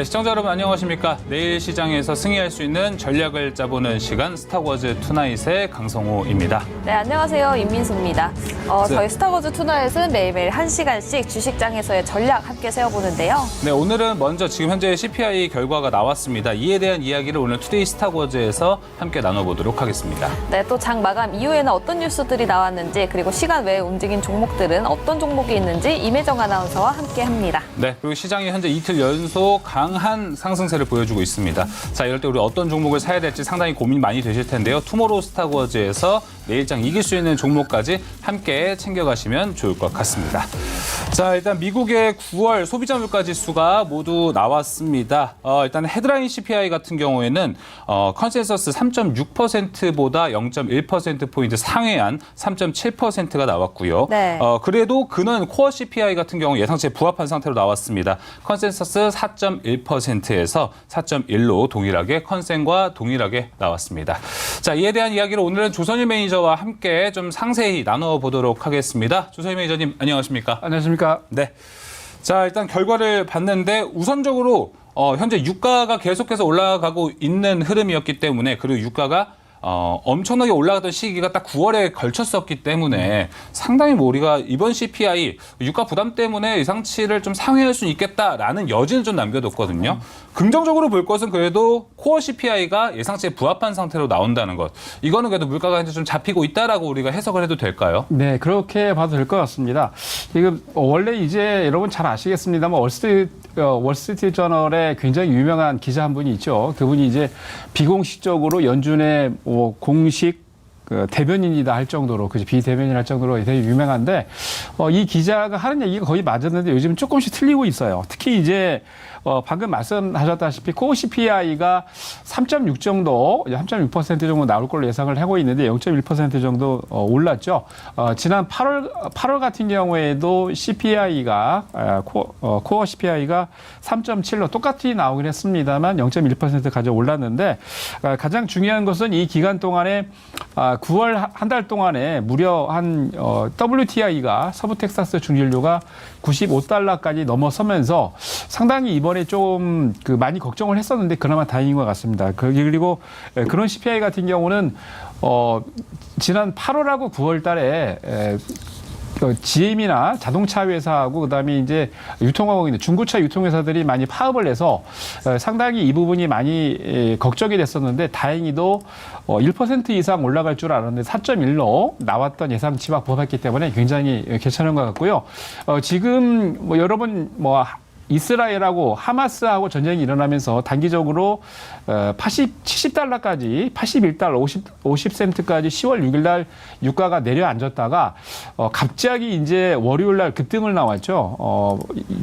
시청자 여러분 안녕하십니까. 내일 시장에서 승리할 수 있는 전략을 짜보는 시간 스타워즈 투나잇의 강성호입니다. 네, 안녕하세요. 임민수입니다. 저희 스타워즈 투나잇은 매일매일 1시간씩 주식장에서의 전략 함께 세워보는데요. 네, 오늘은 먼저 지금 현재 CPI 결과가 나왔습니다. 이에 대한 이야기를 오늘 투데이 스타워즈에서 함께 나눠보도록 하겠습니다. 네, 또 장 마감 이후에는 어떤 뉴스들이 나왔는지, 그리고 시간 외에 움직인 종목들은 어떤 종목이 있는지 임혜정 아나운서와 함께 합니다. 네, 그리고 시장이 현재 이틀 연속 강한 상승세를 보여주고 있습니다. 자, 이럴 때 우리 어떤 종목을 사야 될지 상당히 고민 많이 되실 텐데요. 투모로우 스타워즈에서 내일장 이길 수 있는 종목까지 함께 챙겨가시면 좋을 것 같습니다. 자, 일단 미국의 9월 소비자 물가 지수가 모두 나왔습니다. 일단 헤드라인 CPI 같은 경우에는 컨센서스 3.6%보다 0.1%포인트 상회한 3.7%가 나왔고요. 네. 그래도 근원 코어 CPI 같은 경우 예상치에 부합한 상태로 나왔습니다. 컨센서스 4.1%에서 4.1로 동일하게 컨센과 동일하게 나왔습니다. 자, 이에 대한 이야기를 오늘은 조선일 매니저와 함께 좀 상세히 나눠보도록 하겠습니다. 조선일 매니저님 안녕하십니까? 안녕하십니까? 네. 자, 일단 결과를 봤는데 우선적으로 현재 유가가 계속해서 올라가고 있는 흐름이었기 때문에, 그리고 유가가 엄청나게 올라가던 시기가 딱 9월에 걸쳤었기 때문에 상당히 우리가 이번 CPI 유가 부담 때문에 예상치를 좀 상회할 수 있겠다라는 여지는 좀 남겨뒀거든요. 긍정적으로 볼 것은 그래도 코어 CPI가 예상치에 부합한 상태로 나온다는 것. 이거는 그래도 물가가 이제 좀 잡히고 있다라고 우리가 해석을 해도 될까요? 네, 그렇게 봐도 될 것 같습니다. 지금 원래 이제 여러분 잘 아시겠습니다만 월스트리트 저널에 굉장히 유명한 기자 한 분이 있죠. 그분이 이제 비공식적으로 연준의 공식 대변인이다 할 정도로, 비대변인 할 정도로 되게 유명한데, 이 기자가 하는 얘기가 거의 맞았는데 요즘 조금씩 틀리고 있어요. 특히 이제 방금 말씀하셨다시피 코어 CPI가 3.6 정도, 3.6% 정도 나올 걸로 예상을 하고 있는데 0.1% 정도 올랐죠. 지난 8월 같은 경우에도 CPI가 코어 CPI가 3.7로 똑같이 나오긴 했습니다만 0.1% 가져 올랐는데, 가장 중요한 것은 이 기간 동안에 9월 한 달 동안에 무려 한 WTI가 서부 텍사스 중진료가 95달러까지 넘어서면서 상당히 이번에 좀 많이 걱정을 했었는데 그나마 다행인 것 같습니다. 그리고 그런 CPI 같은 경우는 지난 8월하고 9월 달에 GM이나 자동차 회사하고 그다음에 이제 유통하고 있는 중고차 유통회사들이 많이 파업을 해서 상당히 이 부분이 많이 걱정이 됐었는데, 다행히도 1% 이상 올라갈 줄 알았는데 4.1로 나왔던 예상치와 부합했기 때문에 굉장히 괜찮은 것 같고요. 지금 여러분 이스라엘하고 하마스하고 전쟁이 일어나면서 단기적으로 70달러까지 81달러 50센트까지 10월 6일 날 유가가 내려앉았다가 갑자기 이제 월요일 날 급등을 나왔죠.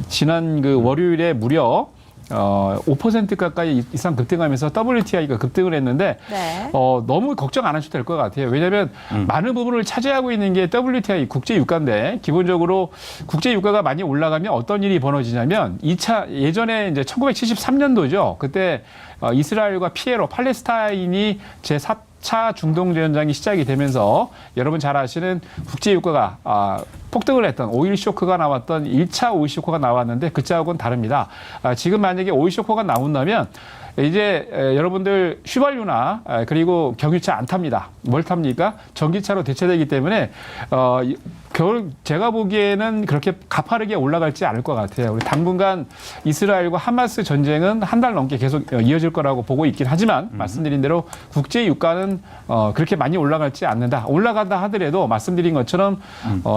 지난 월요일에 무려 5% 가까이 이상 급등하면서 WTI가 급등을 했는데, 네. 너무 걱정 안 하셔도 될 것 같아요. 왜냐하면 많은 부분을 차지하고 있는 게 WTI 국제 유가인데, 기본적으로 국제 유가가 많이 올라가면 어떤 일이 벌어지냐면 예전에 이제 1973년도죠. 그때 이스라엘과 피에로 팔레스타인이 제4차 중동전쟁이 시작이 되면서 여러분 잘 아시는 국제 유가가 폭등을 했던 오일 쇼크가 나왔던 1차 오일 쇼크가 나왔는데 그차하고는 다릅니다. 지금 만약에 오일 쇼크가 나온다면 이제 여러분들 휘발유나 그리고 경유차 안 탑니다. 뭘 탑니까? 전기차로 대체되기 때문에 제가 보기에는 그렇게 가파르게 올라갈지 않을 것 같아요. 우리 당분간 이스라엘과 하마스 전쟁은 한 달 넘게 계속 이어질 거라고 보고 있긴 하지만 말씀드린 대로 국제 유가는 그렇게 많이 올라갈지 않는다. 올라간다 하더라도 말씀드린 것처럼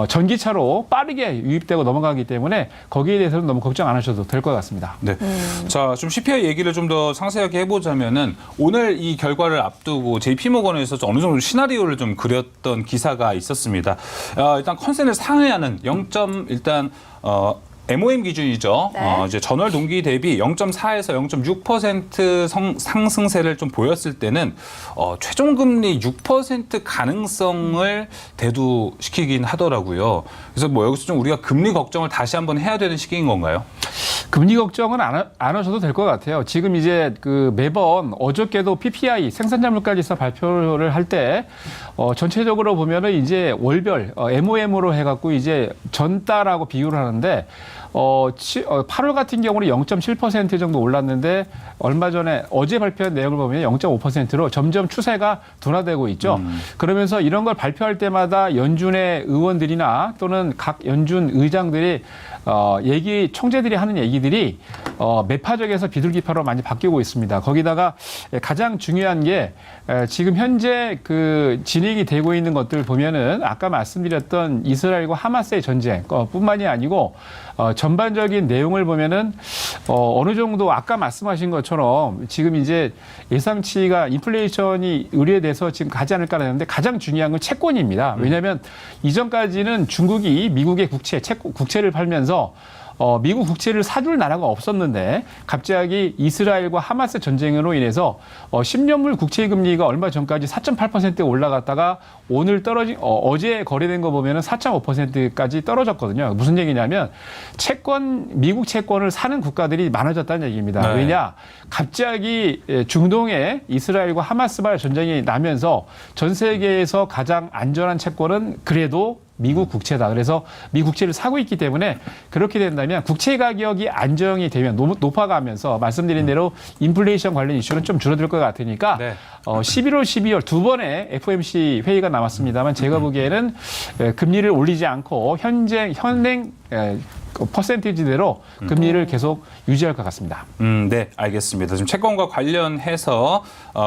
전기차로 빠르게 유입되고 넘어가기 때문에 거기에 대해서는 너무 걱정 안 하셔도 될 것 같습니다. 네. 자, 좀 CPI 얘기를 좀 더 상세하게 해보자면은 오늘 이 결과를 앞두고 JP모건에서 어느 정도 시나리오를 좀 그렸던 기사가 있었습니다. 일단 컨센을 상회하는 MOM 기준이죠. 네. 이제 전월 동기 대비 0.4에서 0.6% 상승세를 좀 보였을 때는 최종 금리 6% 가능성을 대두시키긴 하더라고요. 그래서 여기서 좀 우리가 금리 걱정을 다시 한번 해야 되는 시기인 건가요? 금리 걱정은 안 하셔도 될 것 같아요. 지금 이제 매번 어저께도 PPI 생산자 물가지수 발표를 할 때 전체적으로 보면은 이제 월별 MOM으로 해갖고 이제 전달하고 비교를 하는데 8월 같은 경우는 0.7% 정도 올랐는데 얼마 전에 어제 발표한 내용을 보면 0.5%로 점점 추세가 둔화되고 있죠. 그러면서 이런 걸 발표할 때마다 연준의 의원들이나 또는 각 연준 의장들이 총재들이 하는 얘기들이 매파적에서 비둘기파로 많이 바뀌고 있습니다. 거기다가 가장 중요한 게 지금 현재 그 진행이 되고 있는 것들 보면은 아까 말씀드렸던 이스라엘과 하마스의 전쟁 뿐만이 아니고 전반적인 내용을 보면은 어느 정도 아까 말씀하신 것처럼 지금 이제 예상치가 인플레이션이 의뢰돼서 지금 가지 않을까 하는데 가장 중요한 건 채권입니다. 왜냐하면 이전까지는 중국이 미국의 국채를 팔면서 미국 국채를 사줄 나라가 없었는데 갑자기 이스라엘과 하마스 전쟁으로 인해서 10년물 국채 금리가 얼마 전까지 4.8%에 올라갔다가 오늘 어제 거래된 거 보면은 4.5%까지 떨어졌거든요. 무슨 얘기냐면 미국 채권을 사는 국가들이 많아졌다는 얘기입니다. 네. 왜냐? 갑자기 중동에 이스라엘과 하마스발 전쟁이 나면서 전 세계에서 가장 안전한 채권은 그래도 미국 국채다. 그래서 미국 국채를 사고 있기 때문에 그렇게 된다면 국채 가격이 안정이 되면 높아가면서 말씀드린 대로 인플레이션 관련 이슈는 좀 줄어들 것 같으니까 네. 11월, 12월 두 번의 FOMC 회의가 남았습니다만 제가 보기에는 금리를 올리지 않고 현행 퍼센티지대로 금리를 계속 유지할 것 같습니다. 네, 알겠습니다. 지금 채권과 관련해서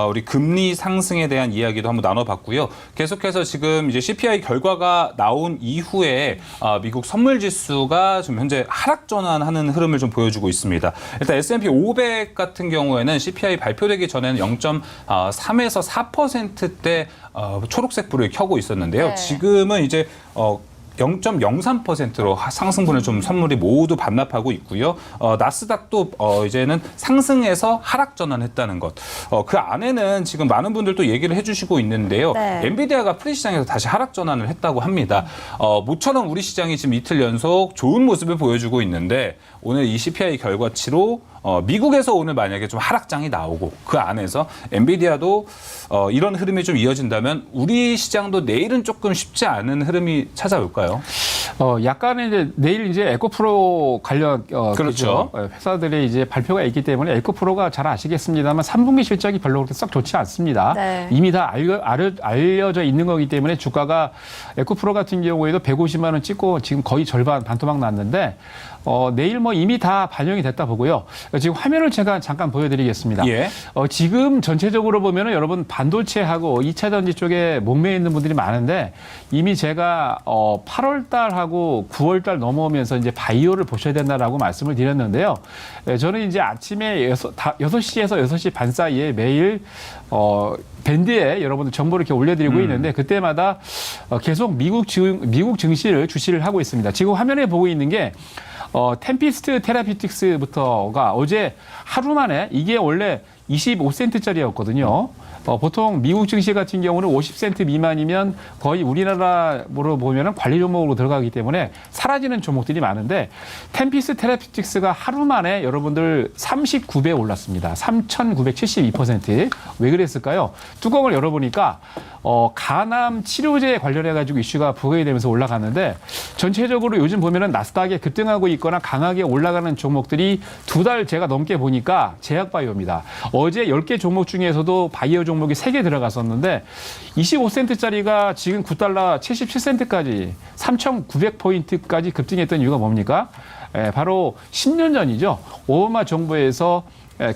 우리 금리 상승에 대한 이야기도 한번 나눠봤고요. 계속해서 지금 이제 CPI 결과가 나온 이후에 미국 선물 지수가 지금 현재 하락 전환하는 흐름을 좀 보여주고 있습니다. 일단 S&P 500 같은 경우에는 CPI 발표되기 전에는 0.3에서 4%대 초록색 불을 켜고 있었는데요. 네. 지금은 이제 0.03%로 상승분을 좀 선물이 모두 반납하고 있고요. 나스닥도 이제는 상승에서 하락 전환했다는 것. 그 안에는 지금 많은 분들도 얘기를 해주시고 있는데요. 네. 엔비디아가 프리시장에서 다시 하락 전환을 했다고 합니다. 모처럼 우리 시장이 지금 이틀 연속 좋은 모습을 보여주고 있는데 오늘 이 CPI 결과치로 미국에서 오늘 만약에 좀 하락장이 나오고 그 안에서 엔비디아도 이런 흐름이 좀 이어진다면 우리 시장도 내일은 조금 쉽지 않은 흐름이 찾아올까요? 약간의 이제 내일 이제 에코프로 관련 그렇죠. 회사들의 이제 발표가 있기 때문에 에코프로가 잘 아시겠습니다만 3분기 실적이 별로 그렇게 썩 좋지 않습니다. 네. 이미 다 알려져 있는 거기 때문에 주가가 에코프로 같은 경우에도 150만 원 찍고 지금 거의 절반 반토막 났는데 내일 뭐 이미 다 반영이 됐다 보고요. 지금 화면을 제가 잠깐 보여드리겠습니다. 예. 지금 전체적으로 보면은 여러분 반도체하고 2차 전지 쪽에 목매여 있는 분들이 많은데 이미 제가 8월 달하고 9월 달 넘어오면서 이제 바이오를 보셔야 된다라고 말씀을 드렸는데요. 저는 이제 아침에 6시에서 6시 반 사이에 매일 밴드에 여러분들 정보를 이렇게 올려드리고 있는데 그때마다 계속 미국 증시를 주시를 하고 있습니다. 지금 화면에 보고 있는 게 템피스트 테라피틱스부터가 어제 하루 만에 이게 원래 25센트짜리였거든요. 보통 미국 증시 같은 경우는 50센트 미만이면 거의 우리나라로 보면은 관리 종목으로 들어가기 때문에 사라지는 종목들이 많은데 템피스 테라피틱스가 하루 만에 여러분들 39배 올랐습니다. 3,972%. 왜 그랬을까요? 뚜껑을 열어보니까 간암 치료제에 관련해 가지고 이슈가 부각이 되면서 올라갔는데 전체적으로 요즘 보면은 나스닥에 급등하고 있거나 강하게 올라가는 종목들이 두 달 제가 넘게 보니까 제약바이오입니다. 어제 10개 종목 중에서도 바이오 종목이 3개 들어갔었는데 25센트짜리가 지금 9달러 77센트까지 3,900포인트까지 급등했던 이유가 뭡니까? 바로 10년 전이죠. 오바마 정부에서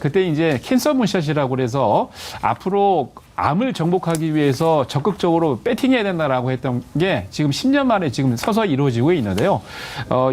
그때 이제 캔서 문샷이라고 그래서 앞으로 암을 정복하기 위해서 적극적으로 배팅해야 된다라고 했던 게 지금 10년 만에 지금 서서히 이루어지고 있는데요.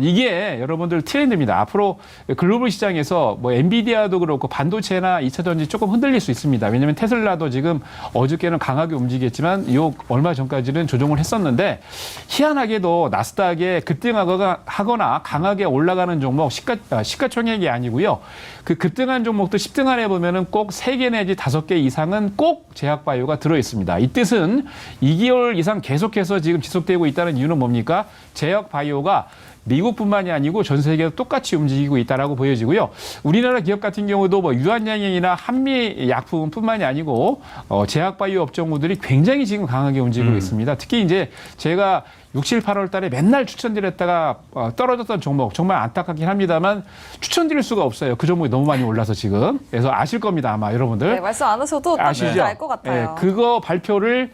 이게 여러분들 트렌드입니다. 앞으로 글로벌 시장에서 뭐 엔비디아도 그렇고 반도체나 2차 전지 조금 흔들릴 수 있습니다. 왜냐하면 테슬라도 지금 어저께는 강하게 움직였지만 얼마 전까지는 조정을 했었는데 희한하게도 나스닥에 급등하거나 강하게 올라가는 종목 시가총액이 아니고요. 그 급등한 종목도 10등 안에 보면은 꼭 3개 내지 5개 이상은 꼭 제약바이오가 들어있습니다. 이 뜻은 2개월 이상 계속해서 지금 지속되고 있다는 이유는 뭡니까? 제약바이오가 미국뿐만이 아니고 전 세계도 똑같이 움직이고 있다라고 보여지고요. 우리나라 기업 같은 경우도 뭐 유한양행이나 한미 약품뿐만이 아니고 제약바이오 업종들이 굉장히 지금 강하게 움직이고 있습니다. 특히 이제 제가 6, 7, 8월 달에 맨날 추천드렸다가 떨어졌던 종목 정말 안타깝긴 합니다만 추천드릴 수가 없어요. 그 종목이 너무 많이 올라서 지금. 그래서 아실 겁니다. 아마 여러분들. 네, 말씀 안 하셔도 아시죠? 알 것 같아요. 그거 발표를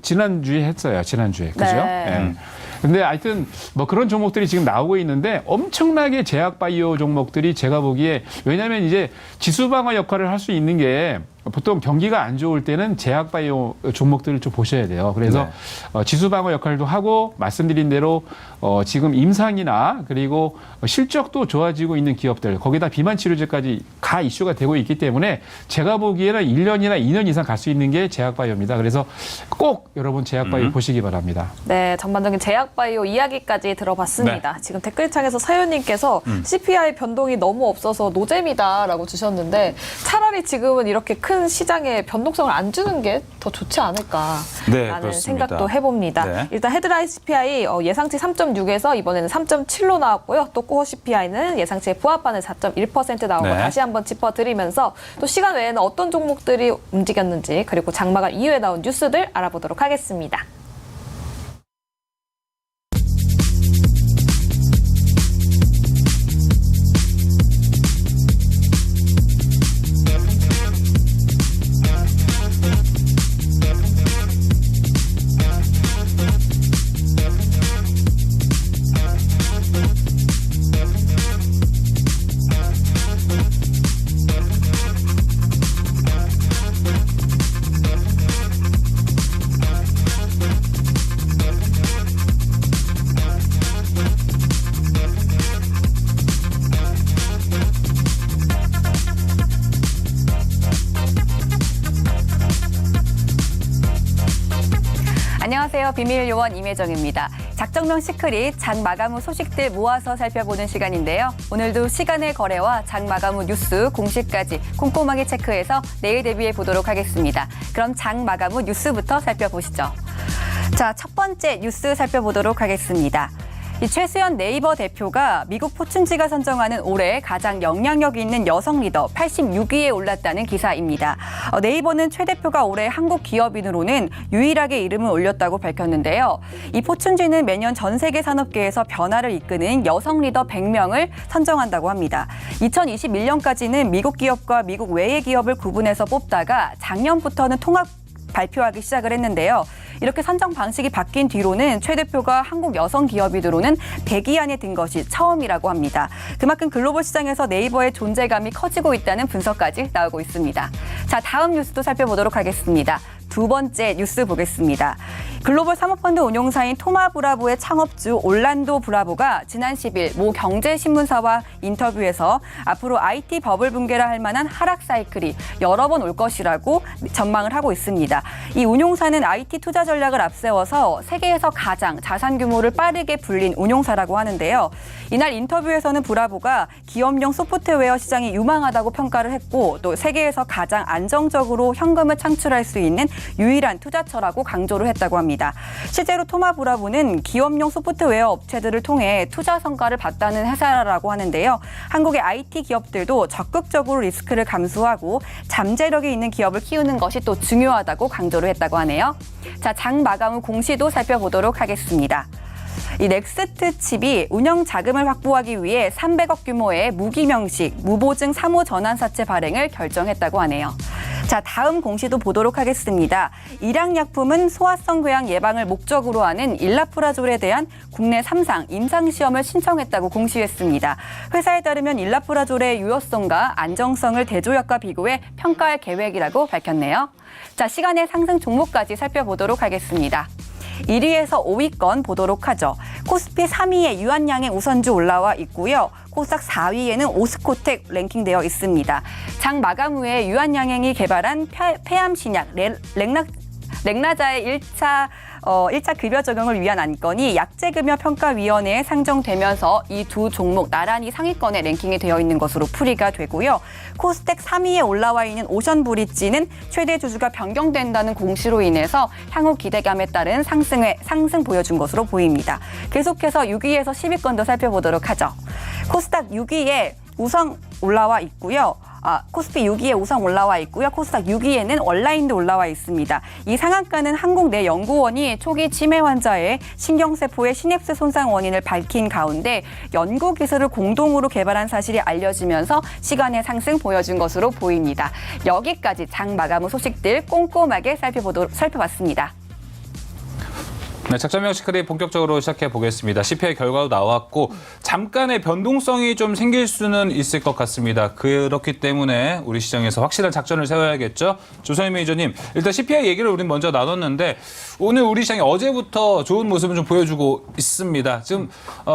지난주에 했어요. 지난주에. 그죠? 네. 근데 하여튼 뭐 그런 종목들이 지금 나오고 있는데 엄청나게 제약바이오 종목들이 제가 보기에 왜냐하면 이제 지수방어 역할을 할 수 있는 게 보통 경기가 안 좋을 때는 제약바이오 종목들을 좀 보셔야 돼요. 그래서 지수방어 역할도 하고 말씀드린 대로 지금 임상이나 그리고 실적도 좋아지고 있는 기업들 거기다 비만 치료제까지 가 이슈가 되고 있기 때문에 제가 보기에는 1년이나 2년 이상 갈 수 있는 게 제약바이오입니다. 그래서 꼭 여러분 제약바이오 보시기 바랍니다. 네, 전반적인 제약바이오 이야기까지 들어봤습니다. 지금 댓글창에서 사연님께서 CPI 변동이 너무 없어서 노잼이다라고 주셨는데 차라리 지금은 이렇게 큰 시장에 변동성을 안 주는 게 더 좋지 않을까라는 네, 그렇습니다. 생각도 해봅니다. 네. 일단 헤드라인 CPI 예상치 3.6에서 이번에는 3.7로 나왔고요. 또 코어 CPI는 예상치에 부합하는 4.1% 나온 거 네. 다시 한번 짚어드리면서 또 시간 외에는 어떤 종목들이 움직였는지 그리고 장마감 이후에 나온 뉴스들 알아보도록 하겠습니다. 안녕하세요. 비밀요원 임혜정입니다. 작정명 시크릿 장 마감 후 소식들 모아서 살펴보는 시간인데요. 오늘도 시간의 거래와 장 마감 후 뉴스 공시까지 꼼꼼하게 체크해서 내일 대비해 보도록 하겠습니다. 그럼 장 마감 후 뉴스부터 살펴보시죠. 자, 첫 번째 뉴스 살펴보도록 하겠습니다. 이 최수연 네이버 대표가 미국 포춘지가 선정하는 올해 가장 영향력 있는 여성 리더 86위에 올랐다는 기사입니다. 네이버는 최 대표가 올해 한국 기업인으로는 유일하게 이름을 올렸다고 밝혔는데요. 이 포춘지는 매년 전 세계 산업계에서 변화를 이끄는 여성 리더 100명을 선정한다고 합니다. 2021년까지는 미국 기업과 미국 외의 기업을 구분해서 뽑다가 작년부터는 통합 발표하기 시작을 했는데요. 이렇게 선정 방식이 바뀐 뒤로는 최 대표가 한국 여성 기업인으로는 100위 안에 든 것이 처음이라고 합니다. 그만큼 글로벌 시장에서 네이버의 존재감이 커지고 있다는 분석까지 나오고 있습니다. 자, 다음 뉴스도 살펴보도록 하겠습니다. 두 번째 뉴스 보겠습니다. 글로벌 사모펀드 운용사인 토마 브라보의 창업주 올란도 브라보가 지난 10일 모 경제신문사와 인터뷰에서 앞으로 IT 버블 붕괴라 할 만한 하락 사이클이 여러 번 올 것이라고 전망을 하고 있습니다. 이 운용사는 IT 투자 전략을 앞세워서 세계에서 가장 자산 규모를 빠르게 불린 운용사라고 하는데요. 이날 인터뷰에서는 브라보가 기업용 소프트웨어 시장이 유망하다고 평가를 했고 또 세계에서 가장 안정적으로 현금을 창출할 수 있는 유일한 투자처라고 강조를 했다고 합니다. 실제로 토마 브라보는 기업용 소프트웨어 업체들을 통해 투자 성과를 봤다는 회사라고 하는데요. 한국의 IT 기업들도 적극적으로 리스크를 감수하고 잠재력이 있는 기업을 키우는 것이 또 중요하다고 강조를 했다고 하네요. 자, 장 마감 후 공시도 살펴보도록 하겠습니다. 이 넥스트 칩이 운영 자금을 확보하기 위해 300억 규모의 무기명식, 무보증 사모 전환사채 발행을 결정했다고 하네요. 자, 다음 공시도 보도록 하겠습니다. 일양약품은 소아성 궤양 예방을 목적으로 하는 일라프라졸에 대한 국내 3상 임상시험을 신청했다고 공시했습니다. 회사에 따르면 일라프라졸의 유효성과 안정성을 대조약과 비교해 평가할 계획이라고 밝혔네요. 자, 시간의 상승 종목까지 살펴보도록 하겠습니다. 1위에서 5위권 보도록 하죠. 코스피 3위에 유한양행 우선주 올라와 있고요. 코스닥 4위에는 오스코텍 랭킹되어 있습니다. 장 마감 후에 유한양행이 개발한 폐암 신약 렉나자의 1차 일자 급여 적용을 위한 안건이 약제급여평가위원회에 상정되면서 이 두 종목 나란히 상위권에 랭킹이 되어 있는 것으로 풀이가 되고요. 코스닥 3위에 올라와 있는 오션브리지는 최대 주주가 변경된다는 공시로 인해서 향후 기대감에 따른 상승 보여준 것으로 보입니다. 계속해서 6위에서 10위권도 살펴보도록 하죠. 코스닥 6위에 우성 올라와 있고요. 코스피 6위에 우성 올라와 있고요. 코스닥 6위에는 온라인도 올라와 있습니다. 이 상한가는 한국내연구원이 초기 치매 환자의 신경세포의 시냅스 손상 원인을 밝힌 가운데 연구 기술을 공동으로 개발한 사실이 알려지면서 시간의 상승 보여준 것으로 보입니다. 여기까지 장 마감 후 소식들 꼼꼼하게 살펴봤습니다. 네, 작전명 시크릿 본격적으로 시작해 보겠습니다. CPI 결과도 나왔고 잠깐의 변동성이 좀 생길 수는 있을 것 같습니다. 그렇기 때문에 우리 시장에서 확실한 작전을 세워야겠죠. 조선희 매니저님, 일단 CPI 얘기를 우린 먼저 나눴는데 오늘 우리 시장이 어제부터 좋은 모습을 좀 보여주고 있습니다. 지금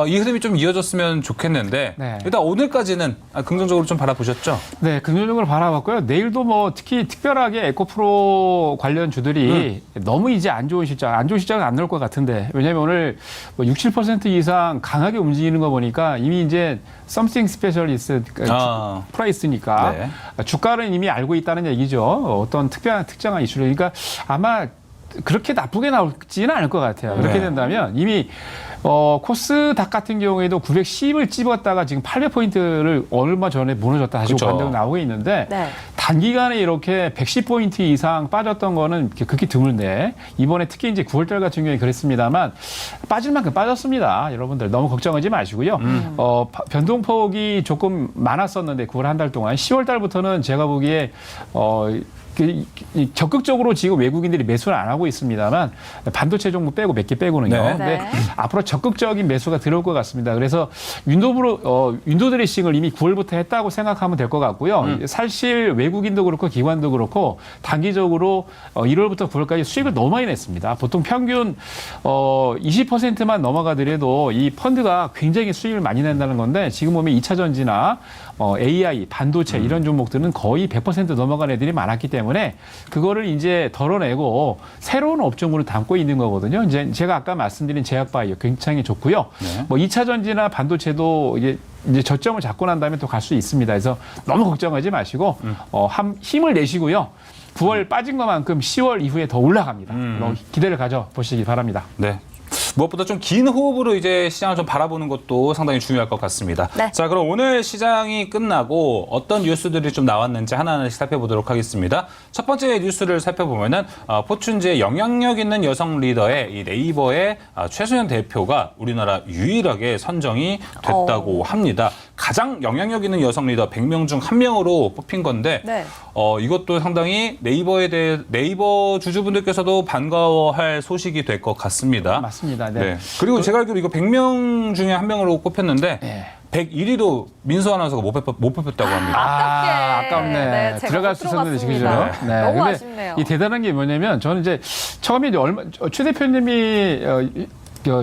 이 흐름이 좀 이어졌으면 좋겠는데 네. 일단 오늘까지는 긍정적으로 좀 바라보셨죠? 네, 긍정적으로 바라봤고요. 내일도 뭐 특히 특별하게 에코프로 관련 주들이 너무 이제 안 좋은 시장은 안 나올 것 같은데, 왜냐하면 오늘 뭐 6, 7% 이상 강하게 움직이는 거 보니까 이미 이제 something specialist 프라이스니까 네. 주가는 이미 알고 있다는 얘기죠. 어떤 특정한 이슈를. 그러니까 아마 그렇게 나쁘게 나올지는 않을 것 같아요. 그렇게 네. 된다면 이미 코스닥 같은 경우에도 910을 찝었다가 지금 800포인트를 얼마 전에 무너졌다 다시 그쵸. 반등 나오고 있는데 네. 단기간에 이렇게 110포인트 이상 빠졌던 거는 극히 드물네. 이번에 특히 이제 9월달 같은 경우에 그랬습니다만 빠질 만큼 빠졌습니다. 여러분들 너무 걱정하지 마시고요. 변동폭이 조금 많았었는데 9월 한 달 동안 10월달부터는 제가 보기에 적극적으로 지금 외국인들이 매수를 안 하고 있습니다만 반도체 종목 빼고 몇 개 빼고는요. 네. 근데 네. 앞으로 적극적인 매수가 들어올 것 같습니다. 그래서 윈도 드레싱을 이미 9월부터 했다고 생각하면 될 것 같고요. 사실 외국인도 그렇고 기관도 그렇고 단기적으로 1월부터 9월까지 수익을 너무 많이 냈습니다. 보통 평균 20%만 넘어가더라도 이 펀드가 굉장히 수익을 많이 낸다는 건데 지금 보면 2차 전지나 AI, 반도체 이런 종목들은 거의 100% 넘어간 애들이 많았기 때문에 그거를 이제 덜어내고 새로운 업종으로 담고 있는 거거든요. 이제 제가 아까 말씀드린 제약바이오 굉장히 좋고요. 네. 뭐 2차 전지나 반도체도 이제 저점을 잡고 난 다음에 또 갈 수 있습니다. 그래서 너무 걱정하지 마시고 힘을 내시고요. 9월 빠진 것만큼 10월 이후에 더 올라갑니다. 기대를 가져보시기 바랍니다. 네. 무엇보다 좀 긴 호흡으로 이제 시장을 좀 바라보는 것도 상당히 중요할 것 같습니다. 네. 자, 그럼 오늘 시장이 끝나고 어떤 뉴스들이 좀 나왔는지 하나하나씩 살펴보도록 하겠습니다. 첫 번째 뉴스를 살펴보면은 포춘지의 영향력 있는 여성 리더의 이 네이버의 최소연 대표가 우리나라 유일하게 선정이 됐다고 합니다. 가장 영향력 있는 여성 리더 100명 중 1명으로 뽑힌 건데 네. 이것도 상당히 네이버 주주분들께서도 반가워할 소식이 될 것 같습니다. 맞습니다. 네. 네. 그리고 제가 알기로 이거 100명 중에 1명으로 꼽혔는데 네. 101위도 민수 아나운서가 못 뽑혔다고 합니다. 아깝네. 네, 제가 들어갈 못 수 있었는데 들어갔습니다. 지금 너무 근데 아쉽네요. 이 대단한 게 뭐냐면 저는 이제 처음에 이제 최 대표님이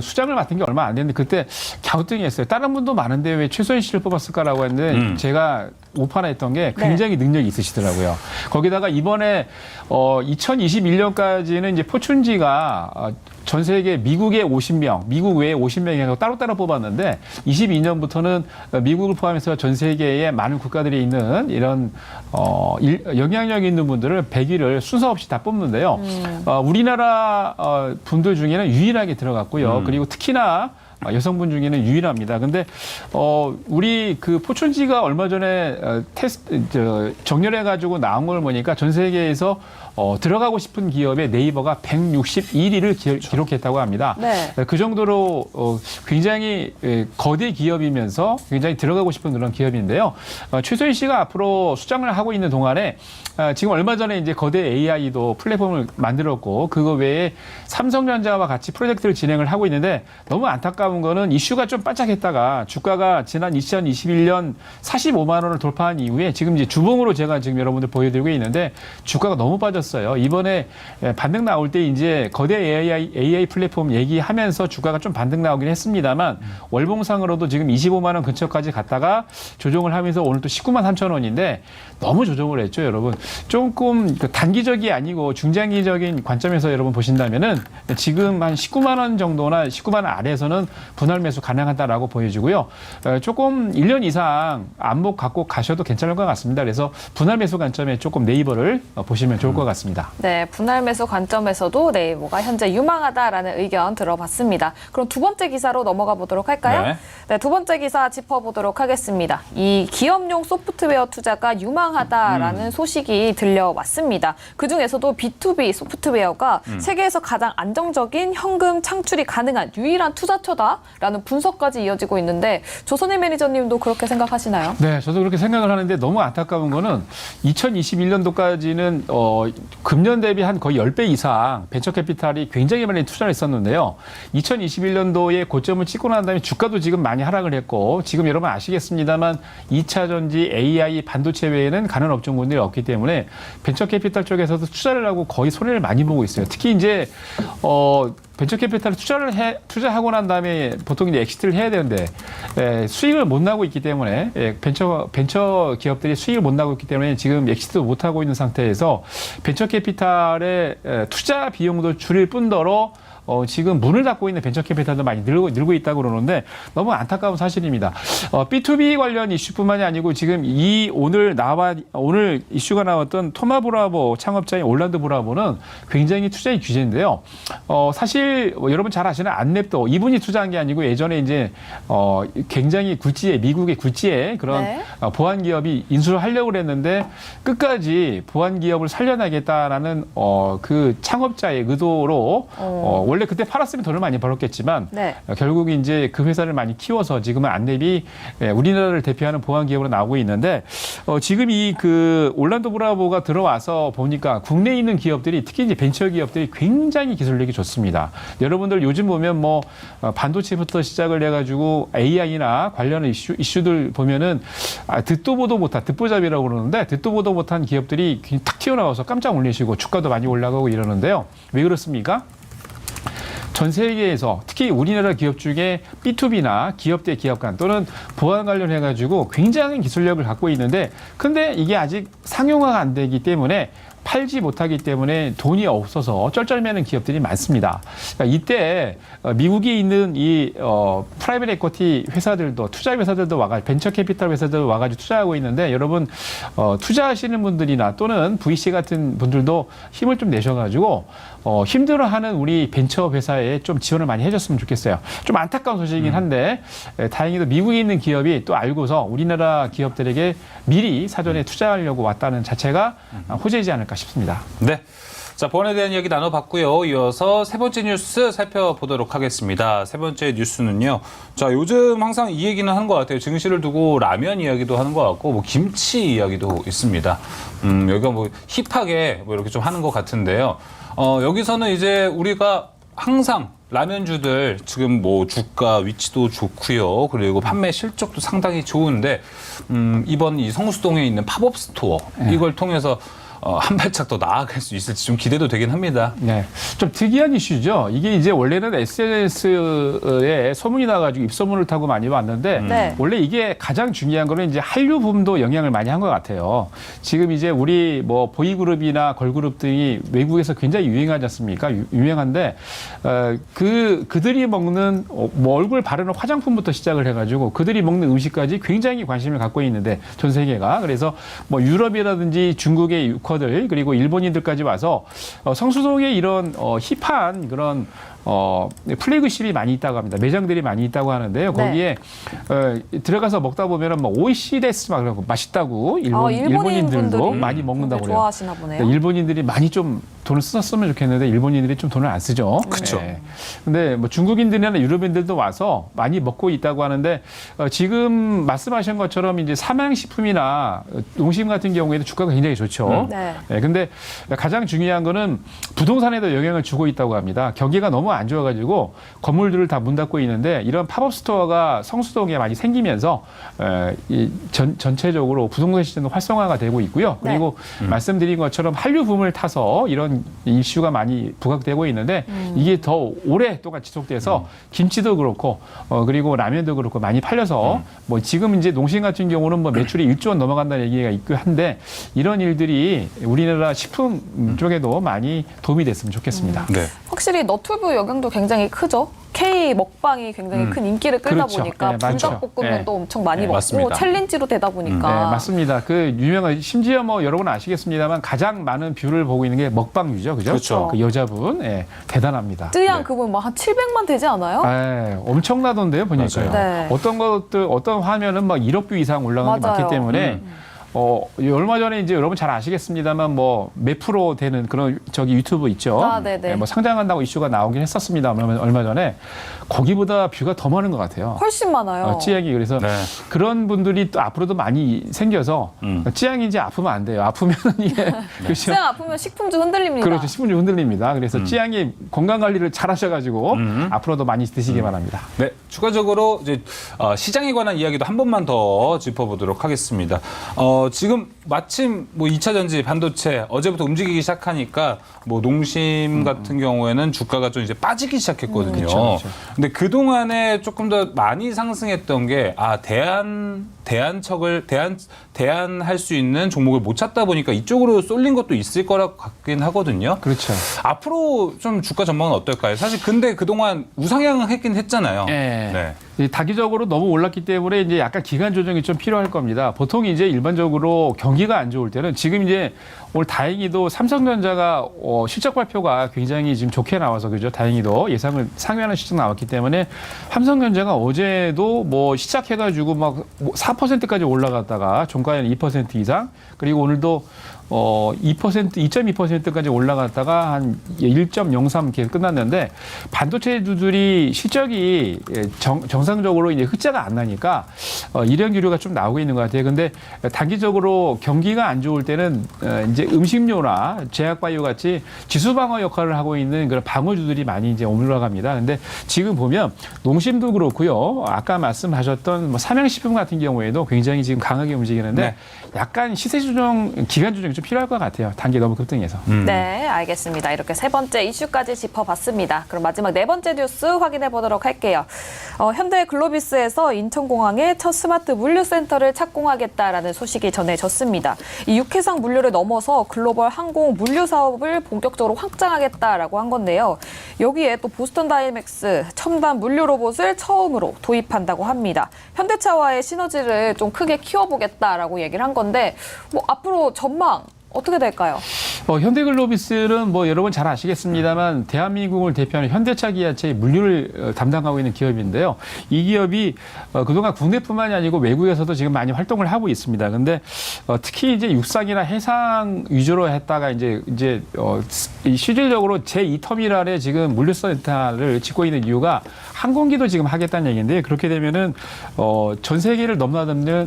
수장을 맡은 게 얼마 안 됐는데 그때 갸우뚱했어요. 다른 분도 많은데 왜 최소연 씨를 뽑았을까라고 했는데 제가 오판했던 게 굉장히 능력이 있으시더라고요. 거기다가 이번에 2021년까지는 이제 포춘지가 전 세계 미국의 50명, 미국 외에 50명이 따로따로 뽑았는데 22년부터는 미국을 포함해서 전 세계에 많은 국가들이 있는 이런 영향력 있는 분들을 100위를 순서 없이 다 뽑는데요. 우리나라 분들 중에는 유일하게 들어갔고요. 그리고 특히나 여성분 중에는 유일합니다. 근데 우리 그 포춘지가 얼마 전에 정렬해가지고 나온 걸 보니까 전 세계에서 들어가고 싶은 기업에 네이버가 161위를 기록했다고 합니다. 네. 그 정도로 굉장히 거대 기업이면서 굉장히 들어가고 싶은 그런 기업인데요. 최소희 씨가 앞으로 수장을 하고 있는 동안에 지금 얼마 전에 이제 거대 AI도 플랫폼을 만들었고 그거 외에 삼성전자와 같이 프로젝트를 진행을 하고 있는데 너무 안타까운 안타까운 거는 이슈가 좀 반짝했다가 주가가 지난 2021년 45만 원을 돌파한 이후에 지금 이제 주봉으로 제가 지금 여러분들 보여드리고 있는데 주가가 너무 빠졌어요. 이번에 반등 나올 때 이제 거대 AI 플랫폼 얘기하면서 주가가 좀 반등 나오긴 했습니다만 월봉상으로도 지금 25만 원 근처까지 갔다가 조정을 하면서 오늘 또 19만 3천 원인데 너무 조정을 했죠, 여러분. 조금 단기적이 아니고 중장기적인 관점에서 여러분 보신다면은 지금 한 19만 원 정도나 19만 원 아래에서는 분할 매수 가능하다라고 보여지고요. 조금 1년 이상 안목 갖고 가셔도 괜찮을 것 같습니다. 그래서 분할 매수 관점에 조금 네이버를 보시면 좋을 것 같습니다. 네, 분할 매수 관점에서도 네이버가 현재 유망하다라는 의견 들어봤습니다. 그럼 두 번째 기사로 넘어가 보도록 할까요? 네, 두 번째 기사 짚어보도록 하겠습니다. 이 기업용 소프트웨어 투자가 유망하다라는 소식이 들려왔습니다. 그중에서도 B2B 소프트웨어가 세계에서 가장 안정적인 현금 창출이 가능한 유일한 투자처다라는 분석까지 이어지고 있는데 조선일 매니저님도 그렇게 생각하시나요? 네, 저도 그렇게 생각을 하는데 너무 안타까운 거는 2021년도까지는 금년 대비 한 거의 10배 이상 벤처 캐피탈이 굉장히 많이 투자를 했었는데요. 2021년도에 고점을 찍고 난 다음에 주가도 지금 많이 하락을 했고 지금 여러분 아시겠습니다만 2차 전지, AI, 반도체 외에는 가는 업종군들이 없기 때문에 벤처 캐피탈 쪽에서도 투자를 하고 거의 손해를 많이 보고 있어요. 특히 이제 벤처 캐피탈 투자하고 난 다음에 보통 이제 엑시트를 해야 되는데 수익을 못 나고 있기 때문에 벤처 기업들이 수익을 못 나고 있기 때문에 지금 엑시트도 못 하고 있는 상태에서 벤처 캐피탈의 투자 비용도 줄일 뿐더러 지금 문을 닫고 있는 벤처 캐피탈도 많이 늘고 있다고 그러는데 너무 안타까운 사실입니다. B2B 관련 이슈뿐만이 아니고 지금 오늘 이슈가 나왔던 토마 브라보 창업자인 올란도 브라보는 굉장히 투자의 규제인데요. 사실 여러분 잘 아시는 안랩도 이분이 투자한 게 아니고 예전에 이제 굉장히 미국의 굴지에 그런 네. 보안 기업이 인수를 하려고 했는데 끝까지 보안 기업을 살려나겠다라는 그 창업자의 의도로 원래 그때 팔았으면 돈을 많이 벌었겠지만 네. 결국 이제 그 회사를 많이 키워서 지금은 안랩이 우리나라를 대표하는 보안 기업으로 나오고 있는데 지금 이 그 올란도 브라보가 들어와서 보니까 국내에 있는 기업들이 특히 이제 벤처 기업들이 굉장히 기술력이 좋습니다. 여러분들 요즘 보면 뭐 반도체부터 시작을 해가지고 AI나 관련 이슈들 보면은 듣도 보도 못한 듣보잡이라고 그러는데 듣도 보도 못한 기업들이 탁 튀어나와서 깜짝 놀라시고 주가도 많이 올라가고 이러는데요. 왜 그렇습니까? 전 세계에서 특히 우리나라 기업 중에 B2B나 기업 대 기업 간 또는 보안 관련해가지고 굉장히 기술력을 갖고 있는데 근데 이게 아직 상용화가 안 되기 때문에 팔지 못하기 때문에 돈이 없어서 쩔쩔매는 기업들이 많습니다. 그러니까 이때 미국에 있는 이 프라이빗 에쿼티 회사들도 투자 회사들도 와가지고 벤처 캐피탈 회사들도 와가지고 투자하고 있는데 여러분 투자하시는 분들이나 또는 VC 같은 분들도 힘을 좀 내셔가지고 힘들어하는 우리 벤처 회사에 좀 지원을 많이 해줬으면 좋겠어요. 좀 안타까운 소식이긴 한데 다행히도 미국에 있는 기업이 또 알고서 우리나라 기업들에게 미리 사전에 투자하려고 왔다는 자체가 호재이지 않을까 싶습니다. 네. 자, 보안에 대한 이야기 나눠봤고요. 이어서 세 번째 뉴스 살펴보도록 하겠습니다. 세 번째 뉴스는요. 자, 요즘 항상 이 얘기는 하는 것 같아요. 증시를 두고 라면 이야기도 하는 것 같고, 뭐 김치 이야기도 있습니다. 여기가 뭐 힙하게 뭐 이렇게 좀 하는 것 같은데요. 여기서는 이제 우리가 항상 라면주들 지금 뭐 주가 위치도 좋고요. 그리고 판매 실적도 상당히 좋은데 이번 이 성수동에 있는 팝업 스토어 이걸 통해서 한 발짝 더 나아갈 수 있을지 좀 기대도 되긴 합니다. 네, 좀 특이한 이슈죠. 이게 이제 원래는 SNS에 소문이 나가지고 입소문을 타고 많이 왔는데 네. 원래 이게 가장 중요한 거는 이제 한류 붐도 영향을 많이 한 것 같아요. 지금 이제 우리 뭐 보이그룹이나 걸그룹 등이 외국에서 굉장히 유행하지 않습니까? 유명한데 그들이 먹는 뭐 얼굴 바르는 화장품부터 시작을 해가지고 그들이 먹는 음식까지 굉장히 관심을 갖고 있는데 전 세계가 그래서 뭐 유럽이라든지 중국의 유커들 그리고 일본인들까지 와서 성수동에 이런 힙한 그런 플래그십이 많이 있다고 합니다. 매장들이 많이 있다고 하는데요. 거기에 들어가서 먹다 보면은 뭐 오이시데스 막 그러고 맛있다고 일본인들도 많이 먹는다고 그래요. 좋아하시나 보네요. 일본인들이 많이 좀 돈을 썼으면 좋겠는데 일본인들이 좀 돈을 안 쓰죠. 그쵸. 근데 뭐 중국인들이나 유럽인들도 와서 많이 먹고 있다고 하는데 지금 말씀하신 것처럼 이제 삼양식품이나 농심 같은 경우에도 주가가 굉장히 좋죠. 네. 근데 가장 중요한 거는 부동산에도 영향을 주고 있다고 합니다. 경기가 너무 안 좋아가지고 건물들을 다 문 닫고 있는데 이런 팝업 스토어가 성수동에 많이 생기면서 전체적으로 부동산 시장도 활성화가 되고 있고요. 그리고 말씀드린 것처럼 한류 붐을 타서 이런 이슈가 많이 부각되고 있는데 이게 더 오랫동안 지속돼서 김치도 그렇고 그리고 라면도 그렇고 많이 팔려서 뭐 지금 이제 농심 같은 경우는 뭐 매출이 1조 원 넘어간다는 얘기가 있고 한데 이런 일들이 우리나라 식품 쪽에도 많이 도움이 됐으면 좋겠습니다. 네. 확실히 너튜브 영향도 굉장히 크죠. K 먹방이 굉장히 큰 인기를 끌다 그렇죠. 보니까 네, 맞죠. 불닭볶음면도 엄청 많이 먹고 맞습니다. 챌린지로 되다 보니까 네, 맞습니다. 그 유명한 심지어 뭐 여러분 아시겠습니다만 가장 많은 뷰를 보고 있는 게 먹방뷰죠, 그죠? 그렇죠. 그 여자분, 대단합니다. 뜨양 네. 그분 뭐 한 700만 되지 않아요? 엄청나던데요, 보니까요. 맞아요. 네. 어떤 것들, 어떤 화면은 막 1억 뷰 이상 올라가는 게 맞아요. 많기 때문에. 얼마 전에 이제 여러분 잘 아시겠습니다만 뭐 몇 프로 되는 그런 저기 유튜브 있죠. 아, 네네. 뭐 상장한다고 이슈가 나오긴 했었습니다. 얼마 전에 거기보다 뷰가 더 많은 것 같아요. 훨씬 많아요. 찌양이 그래서 네. 그런 분들이 또 앞으로도 많이 생겨서 찌양이 이제 아프면 안 돼요. 아프면 이게 그렇죠. 찌양 아프면 식품주 흔들립니다. 그렇죠. 식품이 흔들립니다. 그래서 찌양이 건강 관리를 잘 하셔가지고 앞으로도 많이 드시기 바랍니다. 네, 추가적으로 이제 시장에 관한 이야기도 한 번만 더 짚어보도록 하겠습니다. 지금 마침 뭐 2차 전지 반도체 어제부터 움직이기 시작하니까 뭐 농심 같은 경우에는 주가가 좀 이제 빠지기 시작했거든요. 그렇죠. 근데 그 동안에 조금 더 많이 상승했던 게 대안할 수 있는 종목을 못 찾다 보니까 이쪽으로 쏠린 것도 있을 거라 같긴 하거든요. 그렇죠. 앞으로 좀 주가 전망은 어떨까요? 사실 근데 그동안 우상향했긴 했잖아요. 네. 단기적으로 너무 올랐기 때문에 이제 약간 기간 조정이 좀 필요할 겁니다. 보통 이제 일반적으로 경기가 안 좋을 때는 지금 이제 오늘 다행히도 삼성전자가 실적 발표가 굉장히 지금 좋게 나와서 그죠? 다행히도 예상을 상회하는 실적 나왔기 때문에 삼성전자가 어제도 뭐 시작해가지고 막 4%까지 올라갔다가 종가에는 2% 이상 그리고 오늘도 2.2%까지 올라갔다가 한 1.03 이렇게 끝났는데 반도체주들이 실적이 정상적으로 이제 흑자가 안 나니까 이런 기류가 좀 나오고 있는 것 같아요. 근데 단기적으로 경기가 안 좋을 때는 이제 음식료나 제약바이오 같이 지수 방어 역할을 하고 있는 그런 방어주들이 많이 이제 올라갑니다. 근데 지금 보면 농심도 그렇고요. 아까 말씀하셨던 뭐 삼양식품 같은 경우에도 굉장히 지금 강하게 움직이는데 네. 약간 시세 조정, 기간 조정이 좀 필요할 것 같아요. 단계 너무 급등해서. 네, 알겠습니다. 이렇게 세 번째 이슈까지 짚어봤습니다. 그럼 마지막 네 번째 뉴스 확인해 보도록 할게요. 현대 글로비스에서 인천공항에 첫 스마트 물류센터를 착공하겠다라는 소식이 전해졌습니다. 이 육해상 물류를 넘어서 글로벌 항공 물류 사업을 본격적으로 확장하겠다라고 한 건데요. 여기에 또 보스턴 다이내믹스 첨단 물류 로봇을 처음으로 도입한다고 합니다. 현대차와의 시너지를 좀 크게 키워보겠다라고 얘기를 한 건데 뭐 앞으로 전망 어떻게 될까요? 현대글로비스는 뭐 여러분 잘 아시겠습니다만 대한민국을 대표하는 현대차 기아차의 물류를 담당하고 있는 기업인데요. 이 기업이 그동안 국내뿐만이 아니고 외국에서도 지금 많이 활동을 하고 있습니다. 근데 특히 이제 육상이나 해상 위주로 했다가 이제 실질적으로 제2터미널에 지금 물류센터를 짓고 있는 이유가 항공기도 지금 하겠다는 얘기인데 그렇게 되면은 전 세계를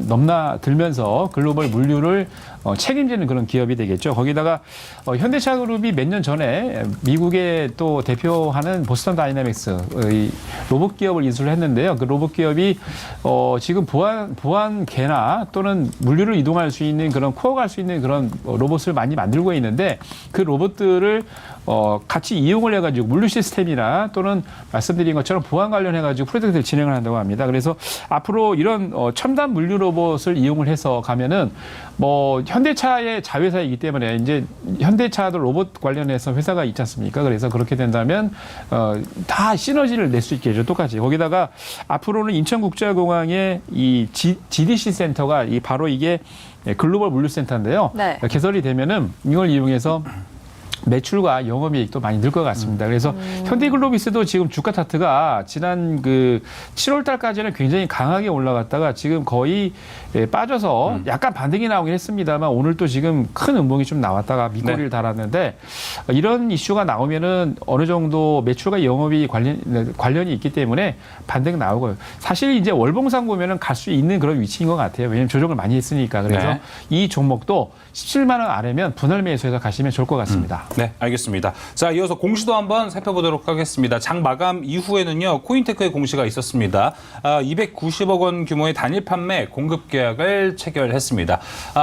넘나들면서 글로벌 물류를 책임지는 그런 기업이 되겠죠. 거기다가 현대차 그룹이 몇 년 전에 미국에 또 대표하는 보스턴 다이내믹스 로봇 기업을 인수를 했는데요. 그 로봇 기업이 지금 보안계나 또는 물류를 이동할 수 있는 그런 코어가 할 수 있는 그런 로봇을 많이 만들고 있는데 그 로봇들을 같이 이용을 해가지고 물류 시스템이나 또는 말씀드린 것처럼 보안 관련해가지고 프로젝트를 진행을 한다고 합니다. 그래서 앞으로 이런 첨단 물류 로봇을 이용을 해서 가면은 뭐 현대차의 자회사이기 때문에 이제 현대차도 로봇 관련해서 회사가 있지 않습니까? 그래서 그렇게 된다면 다 시너지를 낼 수 있겠죠. 똑같이. 거기다가 앞으로는 인천국제공항에 이 GDC 센터가 바로 이게 글로벌 물류센터인데요. 네. 개설이 되면은 이걸 이용해서 매출과 영업이익도 많이 늘 것 같습니다. 그래서 현대글로비스도 지금 주가 차트가 지난 그 7월 달까지는 굉장히 강하게 올라갔다가 지금 거의 빠져서 약간 반등이 나오긴 했습니다만 오늘 또 지금 큰 음봉이 좀 나왔다가 밑꼬리를 달았는데 이런 이슈가 나오면은 어느 정도 매출과 영업이 관련이 있기 때문에 반등 나오고요. 사실 이제 월봉상 보면은 갈 수 있는 그런 위치인 것 같아요. 왜냐하면 조정을 많이 했으니까. 그래서 네. 이 종목도 17만 원 아래면 분할 매수해서 가시면 좋을 것 같습니다. 네, 알겠습니다. 자, 이어서 공시도 한번 살펴보도록 하겠습니다. 장 마감 이후에는요, 코인테크의 공시가 있었습니다. 290억 원 규모의 단일 판매 공급 계약을 체결했습니다.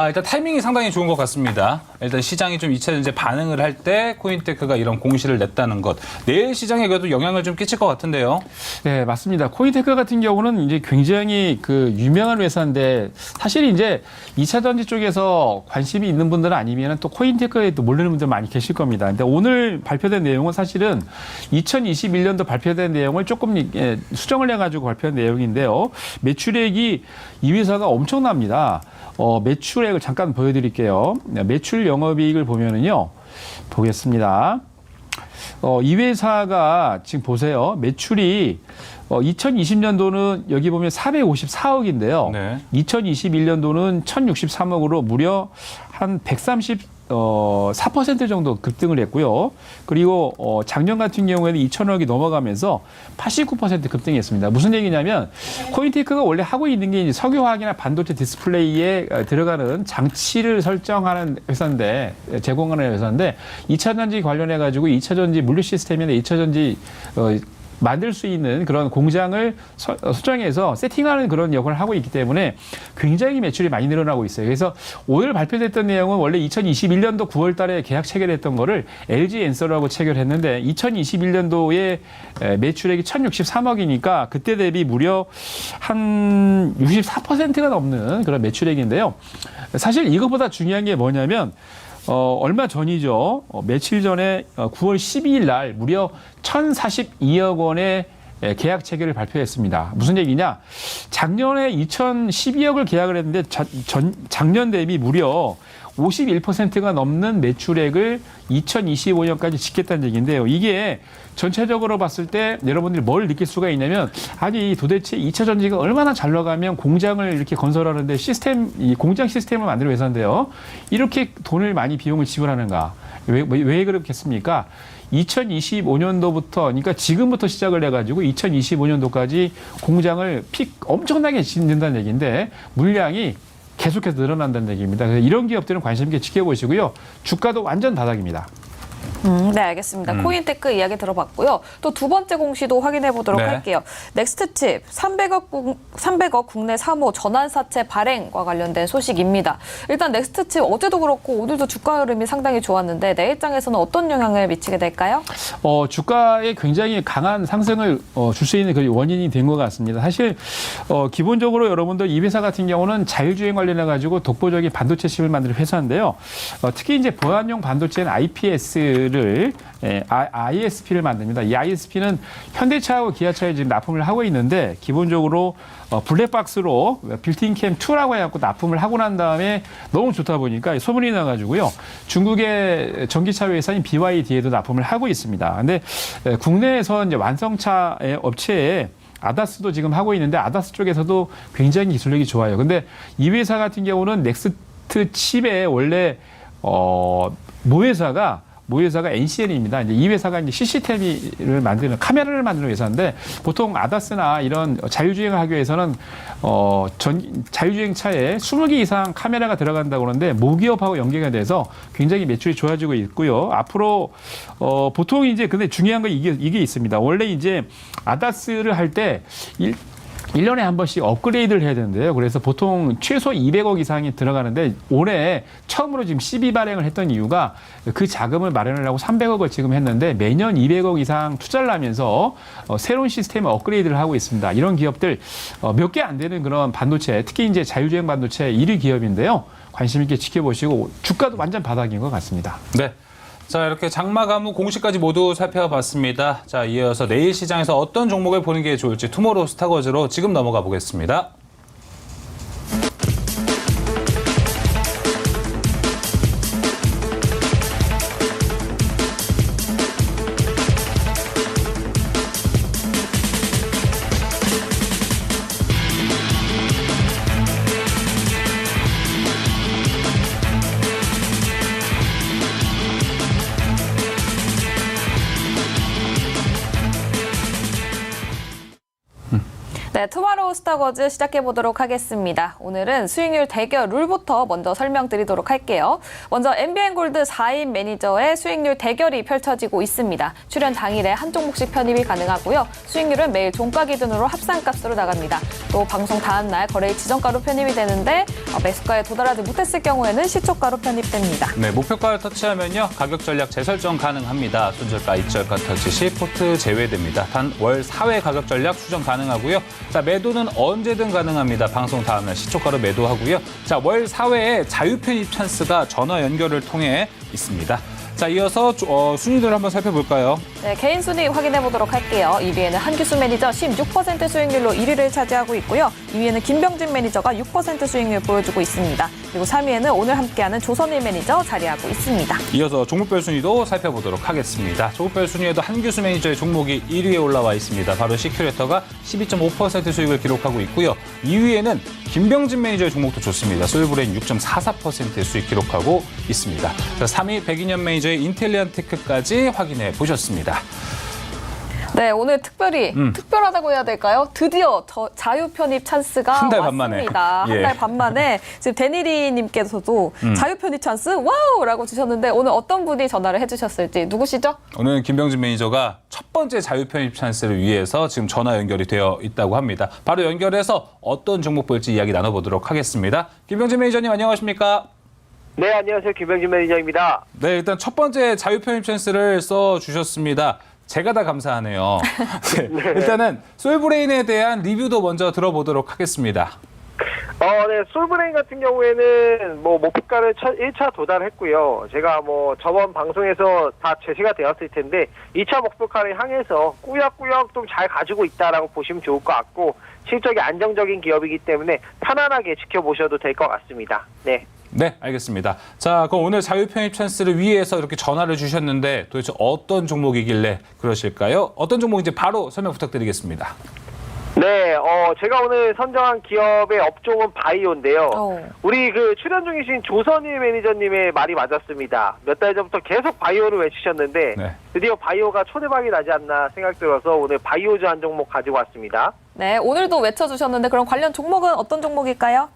일단 타이밍이 상당히 좋은 것 같습니다. 일단 시장이 좀 2차 전지 반응을 할 때 코인테크가 이런 공시를 냈다는 것. 내일 시장에 그래도 영향을 좀 끼칠 것 같은데요. 네, 맞습니다. 코인테크 같은 경우는 이제 굉장히 그 유명한 회사인데 사실 이제 2차 전지 쪽에서 관심이 있는 분들은 아니면 또 코인테크에 또 모르는 분들 많이 계실 겁니다. 근데 오늘 발표된 내용은 사실은 2021년도 발표된 내용을 조금 수정을 해가지고 발표한 내용인데요. 매출액이 이 회사가 엄청납니다. 매출액을 잠깐 보여드릴게요. 매출 영업이익을 보면은요. 보겠습니다. 이 회사가 지금 보세요. 매출이 2020년도는 여기 보면 454억인데요. 네. 2021년도는 1063억으로 무려 한 134% 정도 급등을 했고요. 그리고 작년 같은 경우에는 2천억이 넘어가면서 89% 급등했습니다. 무슨 얘기냐면 코인테크가 원래 하고 있는 게 이제 석유화학이나 반도체 디스플레이에 들어가는 장치를 설정하는 회사인데 제공하는 회사인데 2차 전지 관련해 가지고 2차 전지 물류 시스템이나 2차 전지 만들 수 있는 그런 공장을 설정해서 세팅하는 그런 역할을 하고 있기 때문에 굉장히 매출이 많이 늘어나고 있어요. 그래서 오늘 발표됐던 내용은 원래 2021년도 9월 달에 계약 체결했던 거를 LG 엔서라고 체결했는데 2021년도에 매출액이 1063억이니까 그때 대비 무려 한 64%가 넘는 그런 매출액인데요. 사실 이것보다 중요한 게 뭐냐면 얼마 전이죠. 며칠 전에 9월 12일 날 무려 1,042억 원의 계약 체결을 발표했습니다. 무슨 얘기냐? 작년에 2,012억을 계약을 했는데 작년 대비 무려 51%가 넘는 매출액을 2025년까지 짓겠다는 얘기인데요. 이게 전체적으로 봤을 때 여러분들이 뭘 느낄 수가 있냐면 아니 도대체 2차 전지가 얼마나 잘 나가면 공장을 이렇게 건설하는데 이 공장 시스템을 만드는 회사인데요. 이렇게 돈을 많이 비용을 지불하는가? 왜 그렇겠습니까? 2025년도부터 그러니까 지금부터 시작을 해가지고 2025년도까지 공장을 엄청나게 짓는다는 얘기인데 물량이 계속해서 늘어난다는 얘기입니다. 그래서 이런 기업들은 관심 있게 지켜보시고요. 주가도 완전 바닥입니다. 네, 알겠습니다. 코인테크 이야기 들어봤고요. 또 두 번째 공시도 확인해 보도록 네. 할게요. 넥스트칩 300억 국내 사모 전환사채 발행과 관련된 소식입니다. 일단 넥스트칩 어제도 그렇고 오늘도 주가 흐름이 상당히 좋았는데 내일장에서는 어떤 영향을 미치게 될까요? 주가에 굉장히 강한 상승을 줄 수 있는 그 원인이 된 것 같습니다. 사실 기본적으로 여러분들 이 회사 같은 경우는 자율주행 관련해 가지고 독보적인 반도체 칩을 만드는 회사인데요. 특히 이제 보안용 반도체는 IPS를 ISP를 만듭니다. 이 ISP는 현대차하고 기아차에 지금 납품을 하고 있는데 기본적으로 블랙박스로 빌트인캠 2라고 해갖고 납품을 하고 난 다음에 너무 좋다 보니까 소문이 나가지고요. 중국의 전기차 회사인 BYD에도 납품을 하고 있습니다. 근데 국내에서 이제 완성차 업체에 아다스도 지금 하고 있는데 아다스 쪽에서도 굉장히 기술력이 좋아요. 근데 이 회사 같은 경우는 넥스트 칩에 원래 모회사가 NCN입니다. 이제 이 회사가 이제 CCTV를 만드는 카메라를 만드는 회사인데 보통 아다스나 이런 자율주행을 하기 위해서는 자율주행 차에 20개 이상 카메라가 들어간다고 그러는데 모기업하고 연계가 돼서 굉장히 매출이 좋아지고 있고요. 앞으로 보통 이제 근데 중요한 건 이게 있습니다. 원래 이제 아다스를 할 때 1년에 한 번씩 업그레이드를 해야 되는데요. 그래서 보통 최소 200억 이상이 들어가는데 올해 처음으로 지금 12 발행을 했던 이유가 그 자금을 마련하려고 300억을 지금 했는데 매년 200억 이상 투자를 하면서 새로운 시스템을 업그레이드를 하고 있습니다. 이런 기업들 몇 개 안 되는 그런 반도체, 특히 이제 자율주행 반도체 1위 기업인데요. 관심 있게 지켜보시고 주가도 완전 바닥인 것 같습니다. 네. 자, 이렇게 장마감 후 공시까지 모두 살펴봤습니다. 자, 이어서 내일 시장에서 어떤 종목을 보는 게 좋을지 투모로우 스타거즈로 지금 넘어가 보겠습니다. 네, 투마로우 스타거즈 시작해 보도록 하겠습니다. 오늘은 수익률 대결 룰부터 먼저 설명드리도록 할게요. 먼저 MBN 골드 4인 매니저의 수익률 대결이 펼쳐지고 있습니다. 출연 당일에 한 종목씩 편입이 가능하고요. 수익률은 매일 종가 기준으로 합산값으로 나갑니다. 또 방송 다음 날 거래일 지정가로 편입이 되는데 매수가에 도달하지 못했을 경우에는 시초가로 편입됩니다. 네, 목표가를 터치하면요. 가격 전략 재설정 가능합니다. 손절가, 입절가 터치 시 포트 제외됩니다. 단 월 4회 가격 전략 수정 가능하고요. 자, 매도는 언제든 가능합니다. 방송 다음날 시초가로 매도하고요. 자, 월 4회에 자유 편입 찬스가 전화 연결을 통해 있습니다. 자, 이어서 순위들을 한번 살펴볼까요? 네, 개인 순위 확인해 보도록 할게요. 1위에는 한규수 매니저 16% 수익률로 1위를 차지하고 있고요. 2위에는 김병진 매니저가 6% 수익률 보여주고 있습니다. 그리고 3위에는 오늘 함께하는 조선일 매니저 자리하고 있습니다. 이어서 종목별 순위도 살펴보도록 하겠습니다. 종목별 순위에도 한규수 매니저의 종목이 1위에 올라와 있습니다. 바로 시큐레터가 12.5% 수익을 기록하고 있고요. 2위에는 김병진 매니저의 종목도 좋습니다. 솔브레인 6.44% 수익 기록하고 있습니다. 자, 3위 백인현 매니저의 인텔리안테크까지 확인해 보셨습니다. 네, 오늘 특별히 특별하다고 해야 될까요? 드디어 자유 편입 찬스가 한달 반 만에. 왔습니다. 예. 한 달 반 만에 지금 데니리님께서도 자유 편입 찬스 와우라고 주셨는데 오늘 어떤 분이 전화를 해주셨을지 누구시죠? 오늘 김병진 매니저가 첫 번째 자유 편입 찬스를 위해서 지금 전화 연결이 되어 있다고 합니다. 바로 연결해서 어떤 종목 볼지 이야기 나눠보도록 하겠습니다. 김병진 매니저님 안녕하십니까? 네, 안녕하세요. 김병진 매니저입니다. 네, 일단 첫 번째 자유 편입 찬스를 써주셨습니다. 제가 다 감사하네요. 네, 일단은 솔브레인에 대한 리뷰도 먼저 들어보도록 하겠습니다. 네, 솔브레인 같은 경우에는 목표가를 1차 도달했고요. 제가 저번 방송에서 다 제시가 되었을 텐데 2차 목표가를 향해서 꾸역꾸역 좀 잘 가지고 있다라고 보시면 좋을 것 같고 실적이 안정적인 기업이기 때문에 편안하게 지켜보셔도 될 것 같습니다. 네. 네, 알겠습니다. 자, 그럼 오늘 자유 편입 찬스를 위해서 이렇게 전화를 주셨는데 도대체 어떤 종목이길래 그러실까요? 어떤 종목인지 바로 설명 부탁드리겠습니다. 네, 제가 오늘 선정한 기업의 업종은 바이오인데요. 우리 출연 중이신 조선일 매니저님의 말이 맞았습니다. 몇 달 전부터 계속 바이오를 외치셨는데 네. 드디어 바이오가 초대박이 나지 않나 생각 들어서 오늘 바이오즈 한 종목 가지고 왔습니다. 네, 오늘도 외쳐주셨는데 그럼 관련 종목은 어떤 종목일까요?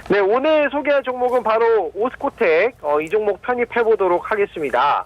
네, 오늘 소개할 종목은 바로 오스코텍, 이 종목 편입해보도록 하겠습니다.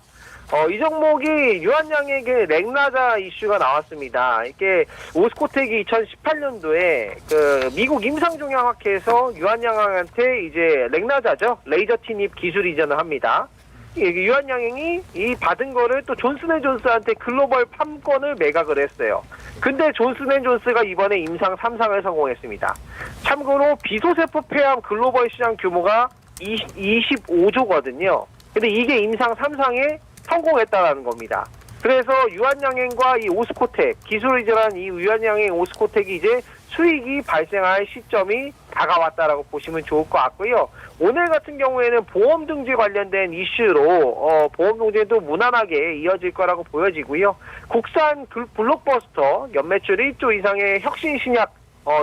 이 종목이 유한양에게 렉나자 이슈가 나왔습니다. 이게 오스코텍이 2018년도에 미국 임상종양학회에서 유한양한테 이제 렉나자죠. 레이저 티닙 기술 이전을 합니다. 유한양행이 이 받은 거를 또 존슨앤존스한테 글로벌 판권을 매각을 했어요. 근데 존슨앤존스가 이번에 임상 3상을 성공했습니다. 참고로 비소세포 폐암 글로벌 시장 규모가 25조거든요. 근데 이게 임상 3상에 성공했다라는 겁니다. 그래서 유한양행과 이 오스코텍, 기술 이전한 이 유한양행 오스코텍이 이제 수익이 발생할 시점이 다가왔다라고 보시면 좋을 것 같고요. 오늘 같은 경우에는 보험 등재 관련된 이슈로 보험 등재도 무난하게 이어질 거라고 보여지고요. 국산 블록버스터 연매출 1조 이상의 혁신 신약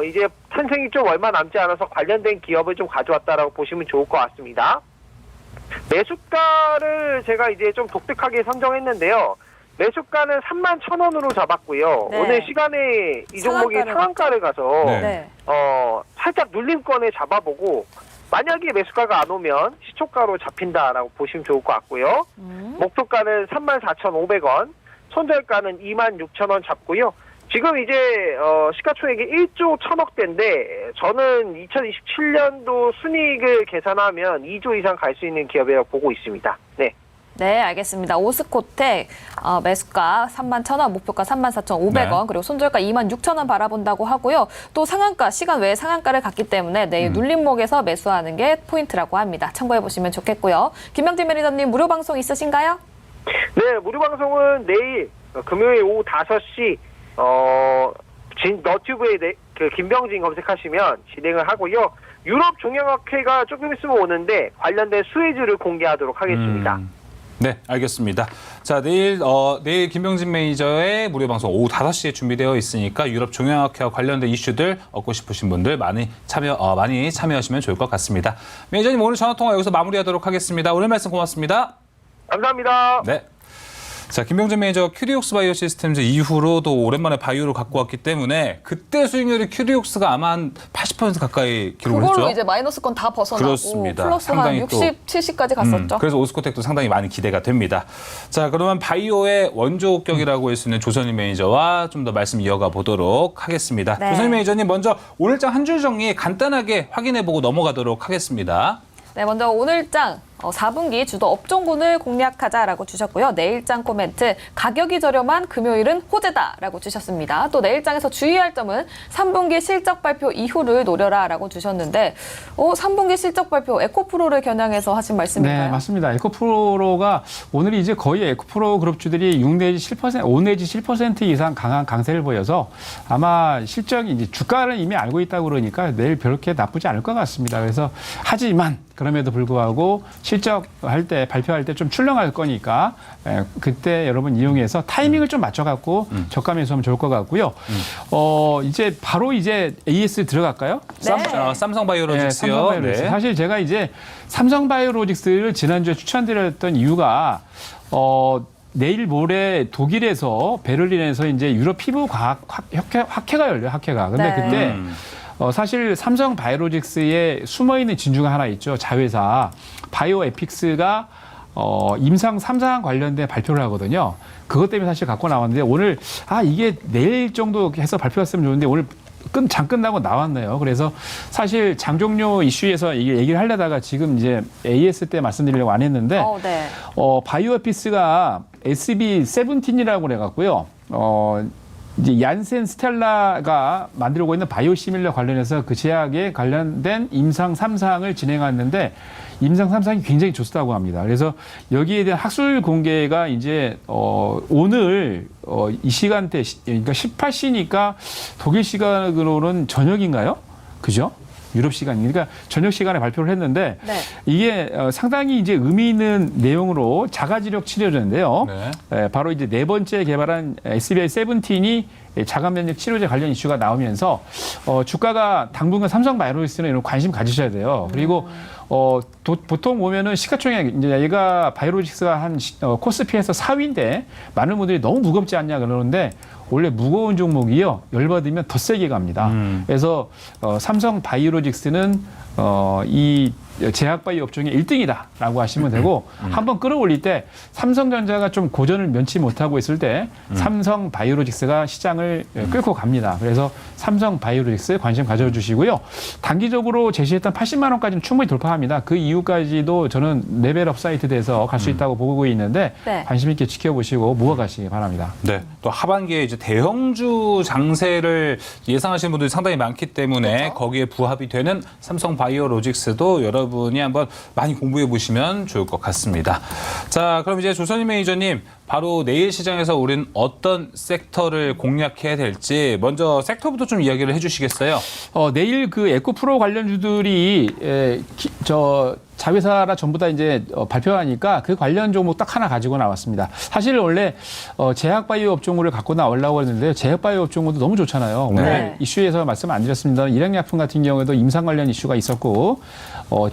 이제 탄생이 좀 얼마 남지 않아서 관련된 기업을 좀 가져왔다라고 보시면 좋을 것 같습니다. 매수가를 제가 이제 좀 독특하게 선정했는데요. 매수가는 31,000원으로 잡았고요. 네. 오늘 시간에 이 종목이 상한가를 가서 네. 살짝 눌림권에 잡아보고 만약에 매수가가 안 오면 시초가로 잡힌다라고 보시면 좋을 것 같고요. 목표가는 34,500원, 손절가는 26,000원 잡고요. 지금 이제 시가총액이 1조 1,000억대인데 저는 2027년도 순이익을 계산하면 2조 이상 갈 수 있는 기업이라고 보고 있습니다. 네. 네, 알겠습니다. 오스코텍 매수가 31,000원, 목표가 34,500원, 네. 그리고 손절가 26,000원 바라본다고 하고요. 또 상한가, 시간 외에 상한가를 갔기 때문에 내일 눌림목에서 매수하는 게 포인트라고 합니다. 참고해보시면 좋겠고요. 김병진 매니저님, 무료 방송 있으신가요? 네, 무료 방송은 내일 금요일 오후 5시 너튜브에 김병진 검색하시면 진행을 하고요. 유럽 종양학회가 조금 있으면 오는데 관련된 수혜주를 공개하도록 하겠습니다. 네, 알겠습니다. 자, 내일 김병진 매니저의 무료 방송 오후 5시에 준비되어 있으니까 유럽 종양학회와 관련된 이슈들 얻고 싶으신 분들 많이 참여하시면 좋을 것 같습니다. 매니저님 오늘 전화 통화 여기서 마무리하도록 하겠습니다. 오늘 말씀 고맙습니다. 감사합니다. 네. 자, 김병준 매니저 큐리옥스 바이오 시스템즈 이후로도 오랜만에 바이오를 갖고 왔기 때문에 그때 수익률이 큐리옥스가 아마 한 80% 가까이 기록을 했죠. 그걸로 이제 마이너스권 다 벗어나고 그렇습니다. 플러스 한 상당히 60, 70까지 갔었죠. 그래서 오스코텍도 상당히 많이 기대가 됩니다. 자, 그러면 바이오의 원조격이라고 할 수 있는 조선희 매니저와 좀 더 말씀 이어가 보도록 하겠습니다. 네. 조선희 매니저님 먼저 오늘장 한 줄 정리 간단하게 확인해보고 넘어가도록 하겠습니다. 네, 먼저 오늘장 4분기 주도 업종군을 공략하자라고 주셨고요. 내일장 코멘트 가격이 저렴한 금요일은 호재다라고 주셨습니다. 또 내일장에서 주의할 점은 3분기 실적 발표 이후를 노려라라고 주셨는데 3분기 실적 발표 에코프로를 겨냥해서 하신 말씀인가요? 네, 맞습니다. 에코프로가 오늘이 이제 거의 에코프로 그룹주들이 6 내지 7%, 5 내지 7% 이상 강한 강세를 보여서 아마 실적이 이제 주가를 이미 알고 있다고 그러니까 내일 그렇게 나쁘지 않을 것 같습니다. 그래서 하지만 그럼에도 불구하고 실적할 때 발표할 때 좀 출렁할 거니까 그때 여러분 이용해서 타이밍을 좀 맞춰갖고 저가 매수하면 좋을 것 같고요. 이제 바로 이제 AS 들어갈까요? 네. 삼성바이오로직스요. 삼성바이오로직스. 네. 사실 제가 이제 삼성바이오로직스를 지난주에 추천드렸던 이유가 내일 모레 독일에서 베를린에서 이제 유럽 피부과학 학회가 열려요. 학회가. 근데 네. 그때 사실 삼성바이오로직스에 숨어있는 진주가 하나 있죠. 자회사. 바이오에픽스가 임상 3상 관련된 발표를 하거든요. 그것 때문에 사실 갖고 나왔는데 오늘 이게 내일 정도 해서 발표했으면 좋은데 오늘 장 끝나고 나왔네요. 그래서 사실 장종료 이슈에서 이게 얘기를 하려다가 지금 이제 AS 때 말씀드리려고 안 했는데 네. 바이오에픽스가 SB17이라고 그래갖고요. 이제 얀센 스텔라가 만들고 있는 바이오시밀러 관련해서 그 제약에 관련된 임상 3상을 진행했는데 임상 3상이 굉장히 좋다고 합니다. 그래서 여기에 대한 학술 공개가 이제 오늘 이 시간대 그러니까 18시니까 독일 시간으로는 저녁인가요? 그죠? 유럽 시간, 그러니까 저녁 시간에 발표를 했는데 네. 이게 상당히 이제 의미 있는 내용으로 자가지력 치료제인데요. 네. 바로 이제 네 번째 개발한 SBI17이 자가면역 치료제 관련 이슈가 나오면서 주가가 당분간 삼성바이오로직스는 이런 관심 가지셔야 돼요. 그리고 보통 보면은 시가총액 이제 얘가 바이오로직스가 한 코스피에서 4위인데 많은 분들이 너무 무겁지 않냐 그러는데 원래 무거운 종목이요 열받으면 더 세게 갑니다. 그래서 삼성 바이오로직스는 이 제약바이오 업종의 1등이다라고 하시면 되고 한번 끌어올릴 때 삼성전자가 좀 고전을 면치 못하고 있을 때 삼성 바이오로직스가 시장을 끌고 갑니다. 그래서 삼성 바이오로직스 관심 가져주시고요. 단기적으로 제시했던 80만 원까지는 충분히 돌파합니다. 그 이후까지도 저는 레벨업 사이트 돼서 갈 수 있다고 보고 있는데 네. 관심 있게 지켜보시고 모아가시기 바랍니다. 네. 또 하반기에 이제 대형주 장세를 예상하시는 분들이 상당히 많기 때문에 그렇죠. 거기에 부합이 되는 삼성 바이오로직스도 여러분이 한번 많이 공부해 보시면 좋을 것 같습니다. 자, 그럼 이제 조선희 매니저님 바로 내일 시장에서 우리는 어떤 섹터를 공략해야 될지 먼저 섹터부터 좀 이야기를 해주시겠어요? 내일 그 에코프로 관련주들이 자회사라 전부 다 이제 발표하니까 그 관련 종목 딱 하나 가지고 나왔습니다. 사실 원래 제약바이오 업종을 갖고 나오려고 했는데 제약바이오 업종도 너무 좋잖아요. 오늘 네. 이슈에서 말씀 안 드렸습니다. 일양약품 같은 경우에도 임상 관련 이슈가 있었고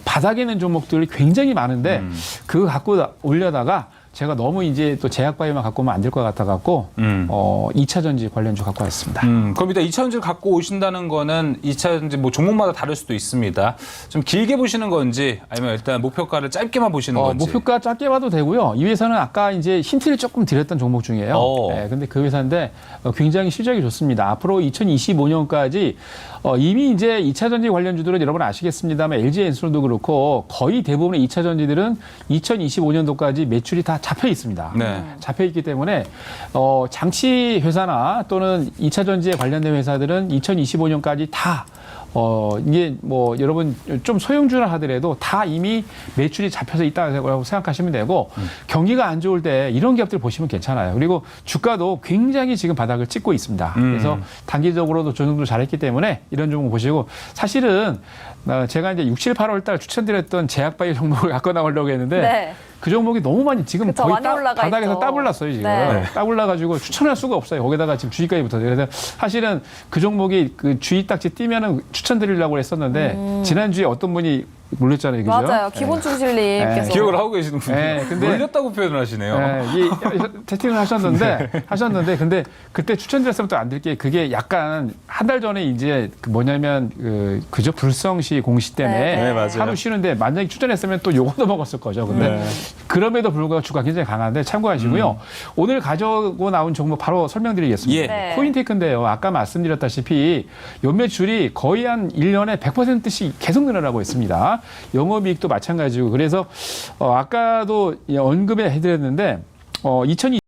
바닥에 있는 종목들이 굉장히 많은데 그거 갖고 올려다가 제가 너무 이제 또 제약바이오만 갖고 오면 안 될 것 같아갖고 2차 전지 관련주 갖고 왔습니다. 그럼 일단 2차 전지를 갖고 오신다는 거는 2차 전지 뭐 종목마다 다를 수도 있습니다. 좀 길게 보시는 건지 아니면 일단 목표가를 짧게만 보시는 건지. 목표가 짧게 봐도 되고요. 이 회사는 아까 이제 힌트를 조금 드렸던 종목 중이에요. 네, 근데 그 회사인데 굉장히 실적이 좋습니다. 앞으로 2025년까지 이미 이제 2차 전지 관련주들은 여러분 아시겠습니다만 LG엔솔도 그렇고 거의 대부분의 2차 전지들은 2025년도까지 매출이 다 잡혀 있습니다. 네. 잡혀 있기 때문에 장치 회사나 또는 2차 전지에 관련된 회사들은 2025년까지 다 이게 뭐 여러분 좀 소형주라 하더라도 다 이미 매출이 잡혀서 있다고 생각하시면 되고 경기가 안 좋을 때 이런 기업들 보시면 괜찮아요. 그리고 주가도 굉장히 지금 바닥을 찍고 있습니다. 그래서 단기적으로도 조정도 잘했기 때문에 이런 종목 보시고 사실은 제가 이제 6, 7, 8월 달 추천드렸던 제약바이오 종목을 갖고 나오려고 했는데 네. 그 종목이 너무 많이 지금 그쵸, 거의 많이 올라가 바닥에서 있죠. 따블났어요 지금. 네. 따블나가지고 추천할 수가 없어요. 거기다가 지금 주의까지 붙어요. 그래서 사실은 그 종목이 그 주의 딱지 띄면은 추천드리려고 했었는데 지난주에 어떤 분이 놀렸잖아요. 그죠? 맞아요. 기본 충실님께서. 기억을 하고 계시는군요. 네, 근데- 놀렸다고 표현을 하시네요. 이 채팅을 하셨는데 근데 그때 추천드렸으면 또 안 될 게 그게 약간 한 달 전에 이제 그 뭐냐면 그저 불성시 공시 때문에 네, 맞아요. 하루 쉬는데 만약에 추천했으면 또 요거도 먹었을 거죠. 근데 네. 그럼에도 불구하고 주가 굉장히 강한데 참고하시고요. 오늘 가져고 나온 종목 바로 설명드리겠습니다. 예. 네. 코인테크인데요. 아까 말씀드렸다시피 연매출이 거의 한 1년에 100%씩 계속 늘어나고 있습니다. 영업이익도 마찬가지고 그래서 아까도 언급을 해드렸는데 2020년도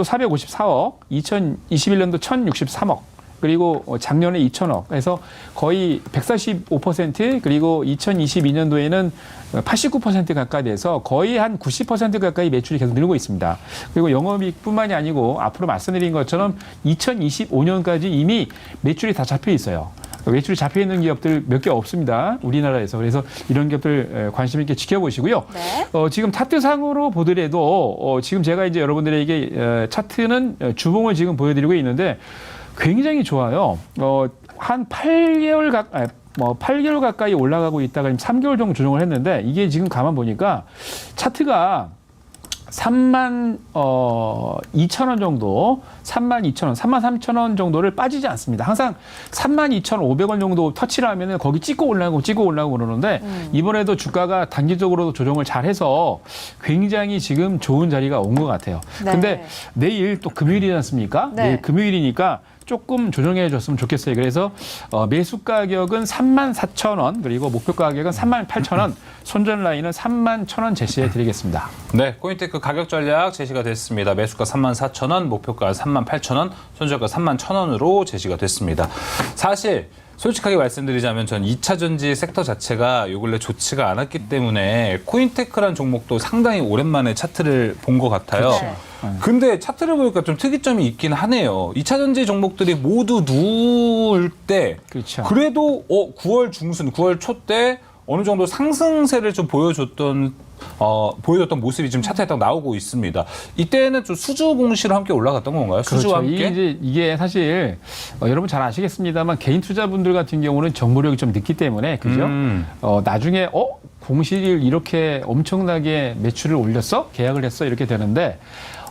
454억, 2021년도 1063억, 그리고 작년에 2천억. 그래서 거의 145% 그리고 2022년도에는 89% 가까이 돼서 거의 한 90% 가까이 매출이 계속 늘고 있습니다. 그리고 영업이익뿐만이 아니고 앞으로 말씀드린 것처럼 2025년까지 이미 매출이 다 잡혀 있어요. 매출이 잡혀 있는 기업들 몇 개 없습니다. 우리나라에서. 그래서 이런 기업들 관심 있게 지켜보시고요. 네. 지금 차트상으로 보더라도 지금 제가 이제 여러분들에게 차트는 주봉을 지금 보여드리고 있는데 굉장히 좋아요. 한 8개월 8개월 가까이 올라가고 있다가 3개월 정도 조정을 했는데 이게 지금 가만 보니까 차트가 3만 2천 원 정도, 3만 2천 원, 3만 3천 원 정도를 빠지지 않습니다. 항상 3만 2,500원 정도 터치를 하면은 거기 찍고 올라가고 그러는데 이번에도 주가가 단기적으로 조정을 잘해서 굉장히 지금 좋은 자리가 온 것 같아요. 네. 근데 내일 또 금요일이지 않습니까? 네. 내일 금요일이니까 조금 조정해 줬으면 좋겠어요. 그래서 매수 가격은 34,000원 그리고 목표 가격은 38,000원, 손절 라인은 31,000원 제시해 드리겠습니다. 네, 코인테크 가격 전략 제시가 됐습니다. 매수가 34,000원, 목표가 38,000원, 손절가 31,000원으로 제시가 됐습니다. 사실 솔직하게 말씀드리자면 전 2차 전지 섹터 자체가 요 근래 좋지가 않았기 때문에 코인테크란 종목도 상당히 오랜만에 차트를 본 것 같아요. 그렇죠. 근데 차트를 보니까 좀 특이점이 있긴 하네요. 2차 전지 종목들이 모두 누울 때 그렇죠. 그래도 9월 중순, 9월 초 때 어느 정도 상승세를 좀 보여줬던 모습이 지금 차트에 딱 나오고 있습니다. 이때는 좀 수주 공시로 함께 올라갔던 건가요? 수주와 그렇죠. 함께? 이게 사실 여러분 잘 아시겠습니다만 개인 투자분들 같은 경우는 정보력이 좀 늦기 때문에 그죠? 나중에 공시를 이렇게 엄청나게 매출을 올렸어? 계약을 했어? 이렇게 되는데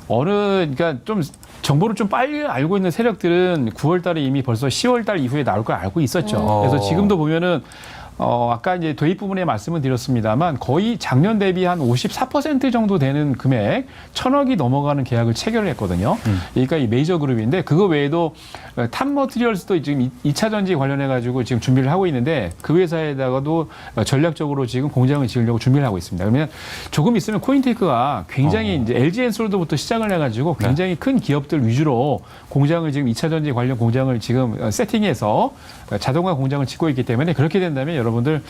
그러니까 좀 정보를 좀 빨리 알고 있는 세력들은 9월 달에 이미 벌써 10월 달 이후에 나올 걸 알고 있었죠. 그래서 지금도 보면은 아까 이제 도입 부분에 말씀을 드렸습니다만 거의 작년 대비 한 54% 정도 되는 금액 1,000억이 넘어가는 계약을 체결을 했거든요. 그러니까 이 메이저 그룹인데 그거 외에도 탑 머티리얼스도 지금 2차 전지 관련해 가지고 지금 준비를 하고 있는데 그 회사에다가도 전략적으로 지금 공장을 지으려고 준비를 하고 있습니다. 그러면 조금 있으면 코인테크가 굉장히 이제 LG엔솔드부터 시작을 해 가지고 굉장히 큰 기업들 위주로 공장을 지금 2차 전지 관련 공장을 지금 세팅해서 자동화 공장을 짓고 있기 때문에 그렇게 된다면 여러분들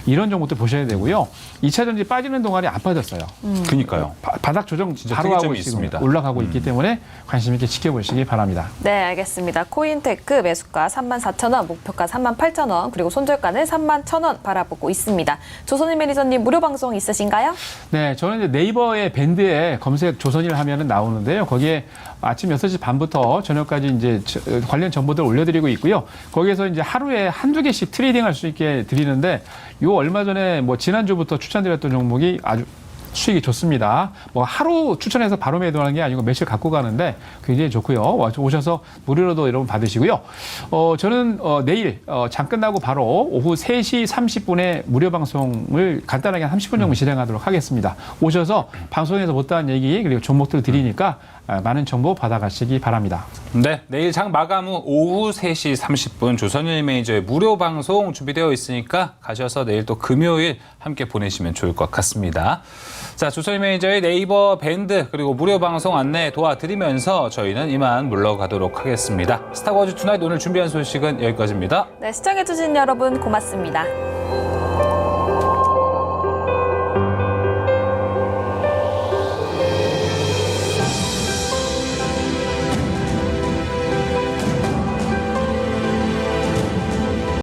이런 종목들 보셔야 되고요. 2차 전지 빠지는 동안이 안 빠졌어요. 그니까요. 바닥 조정 진짜 바로 하고 특이점이 지금 있습니다. 올라가고 있기 때문에 관심 있게 지켜보시기 바랍니다. 네, 알겠습니다. 코인테크 매수가 34,000원, 목표가 38,000원, 그리고 손절가는 31,000원 바라보고 있습니다. 조선일 매니저님 무료 방송 있으신가요? 네, 저는 이제 네이버의 밴드에 검색 조선일 하면은 나오는데요. 거기에 아침 6시 반부터 저녁까지 이제 관련 정보들 올려드리고 있고요. 거기에서 이제 하루에 한두 개씩 트레이딩 할 수 있게 드리는데 요 얼마 전에 지난주부터 추천드렸던 종목이 아주 수익이 좋습니다. 하루 추천해서 바로 매도하는 게 아니고 며칠 갖고 가는데 굉장히 좋고요. 오셔서 무료로도 여러분 받으시고요. 저는 내일 장 끝나고 바로 오후 3시 30분에 무료 방송을 간단하게 한 30분 정도 진행하도록 하겠습니다. 오셔서 방송에서 못다한 얘기 그리고 종목들 드리니까 많은 정보 받아가시기 바랍니다. 네, 내일 장 마감 후 오후 3시 30분 조선일 매니저의 무료 방송 준비되어 있으니까 가셔서 내일 또 금요일 함께 보내시면 좋을 것 같습니다. 자, 조선일 매니저의 네이버 밴드 그리고 무료 방송 안내 도와드리면서 저희는 이만 물러가도록 하겠습니다. 스타워즈 투나잇 오늘 준비한 소식은 여기까지입니다. 네, 시청해주신 여러분 고맙습니다.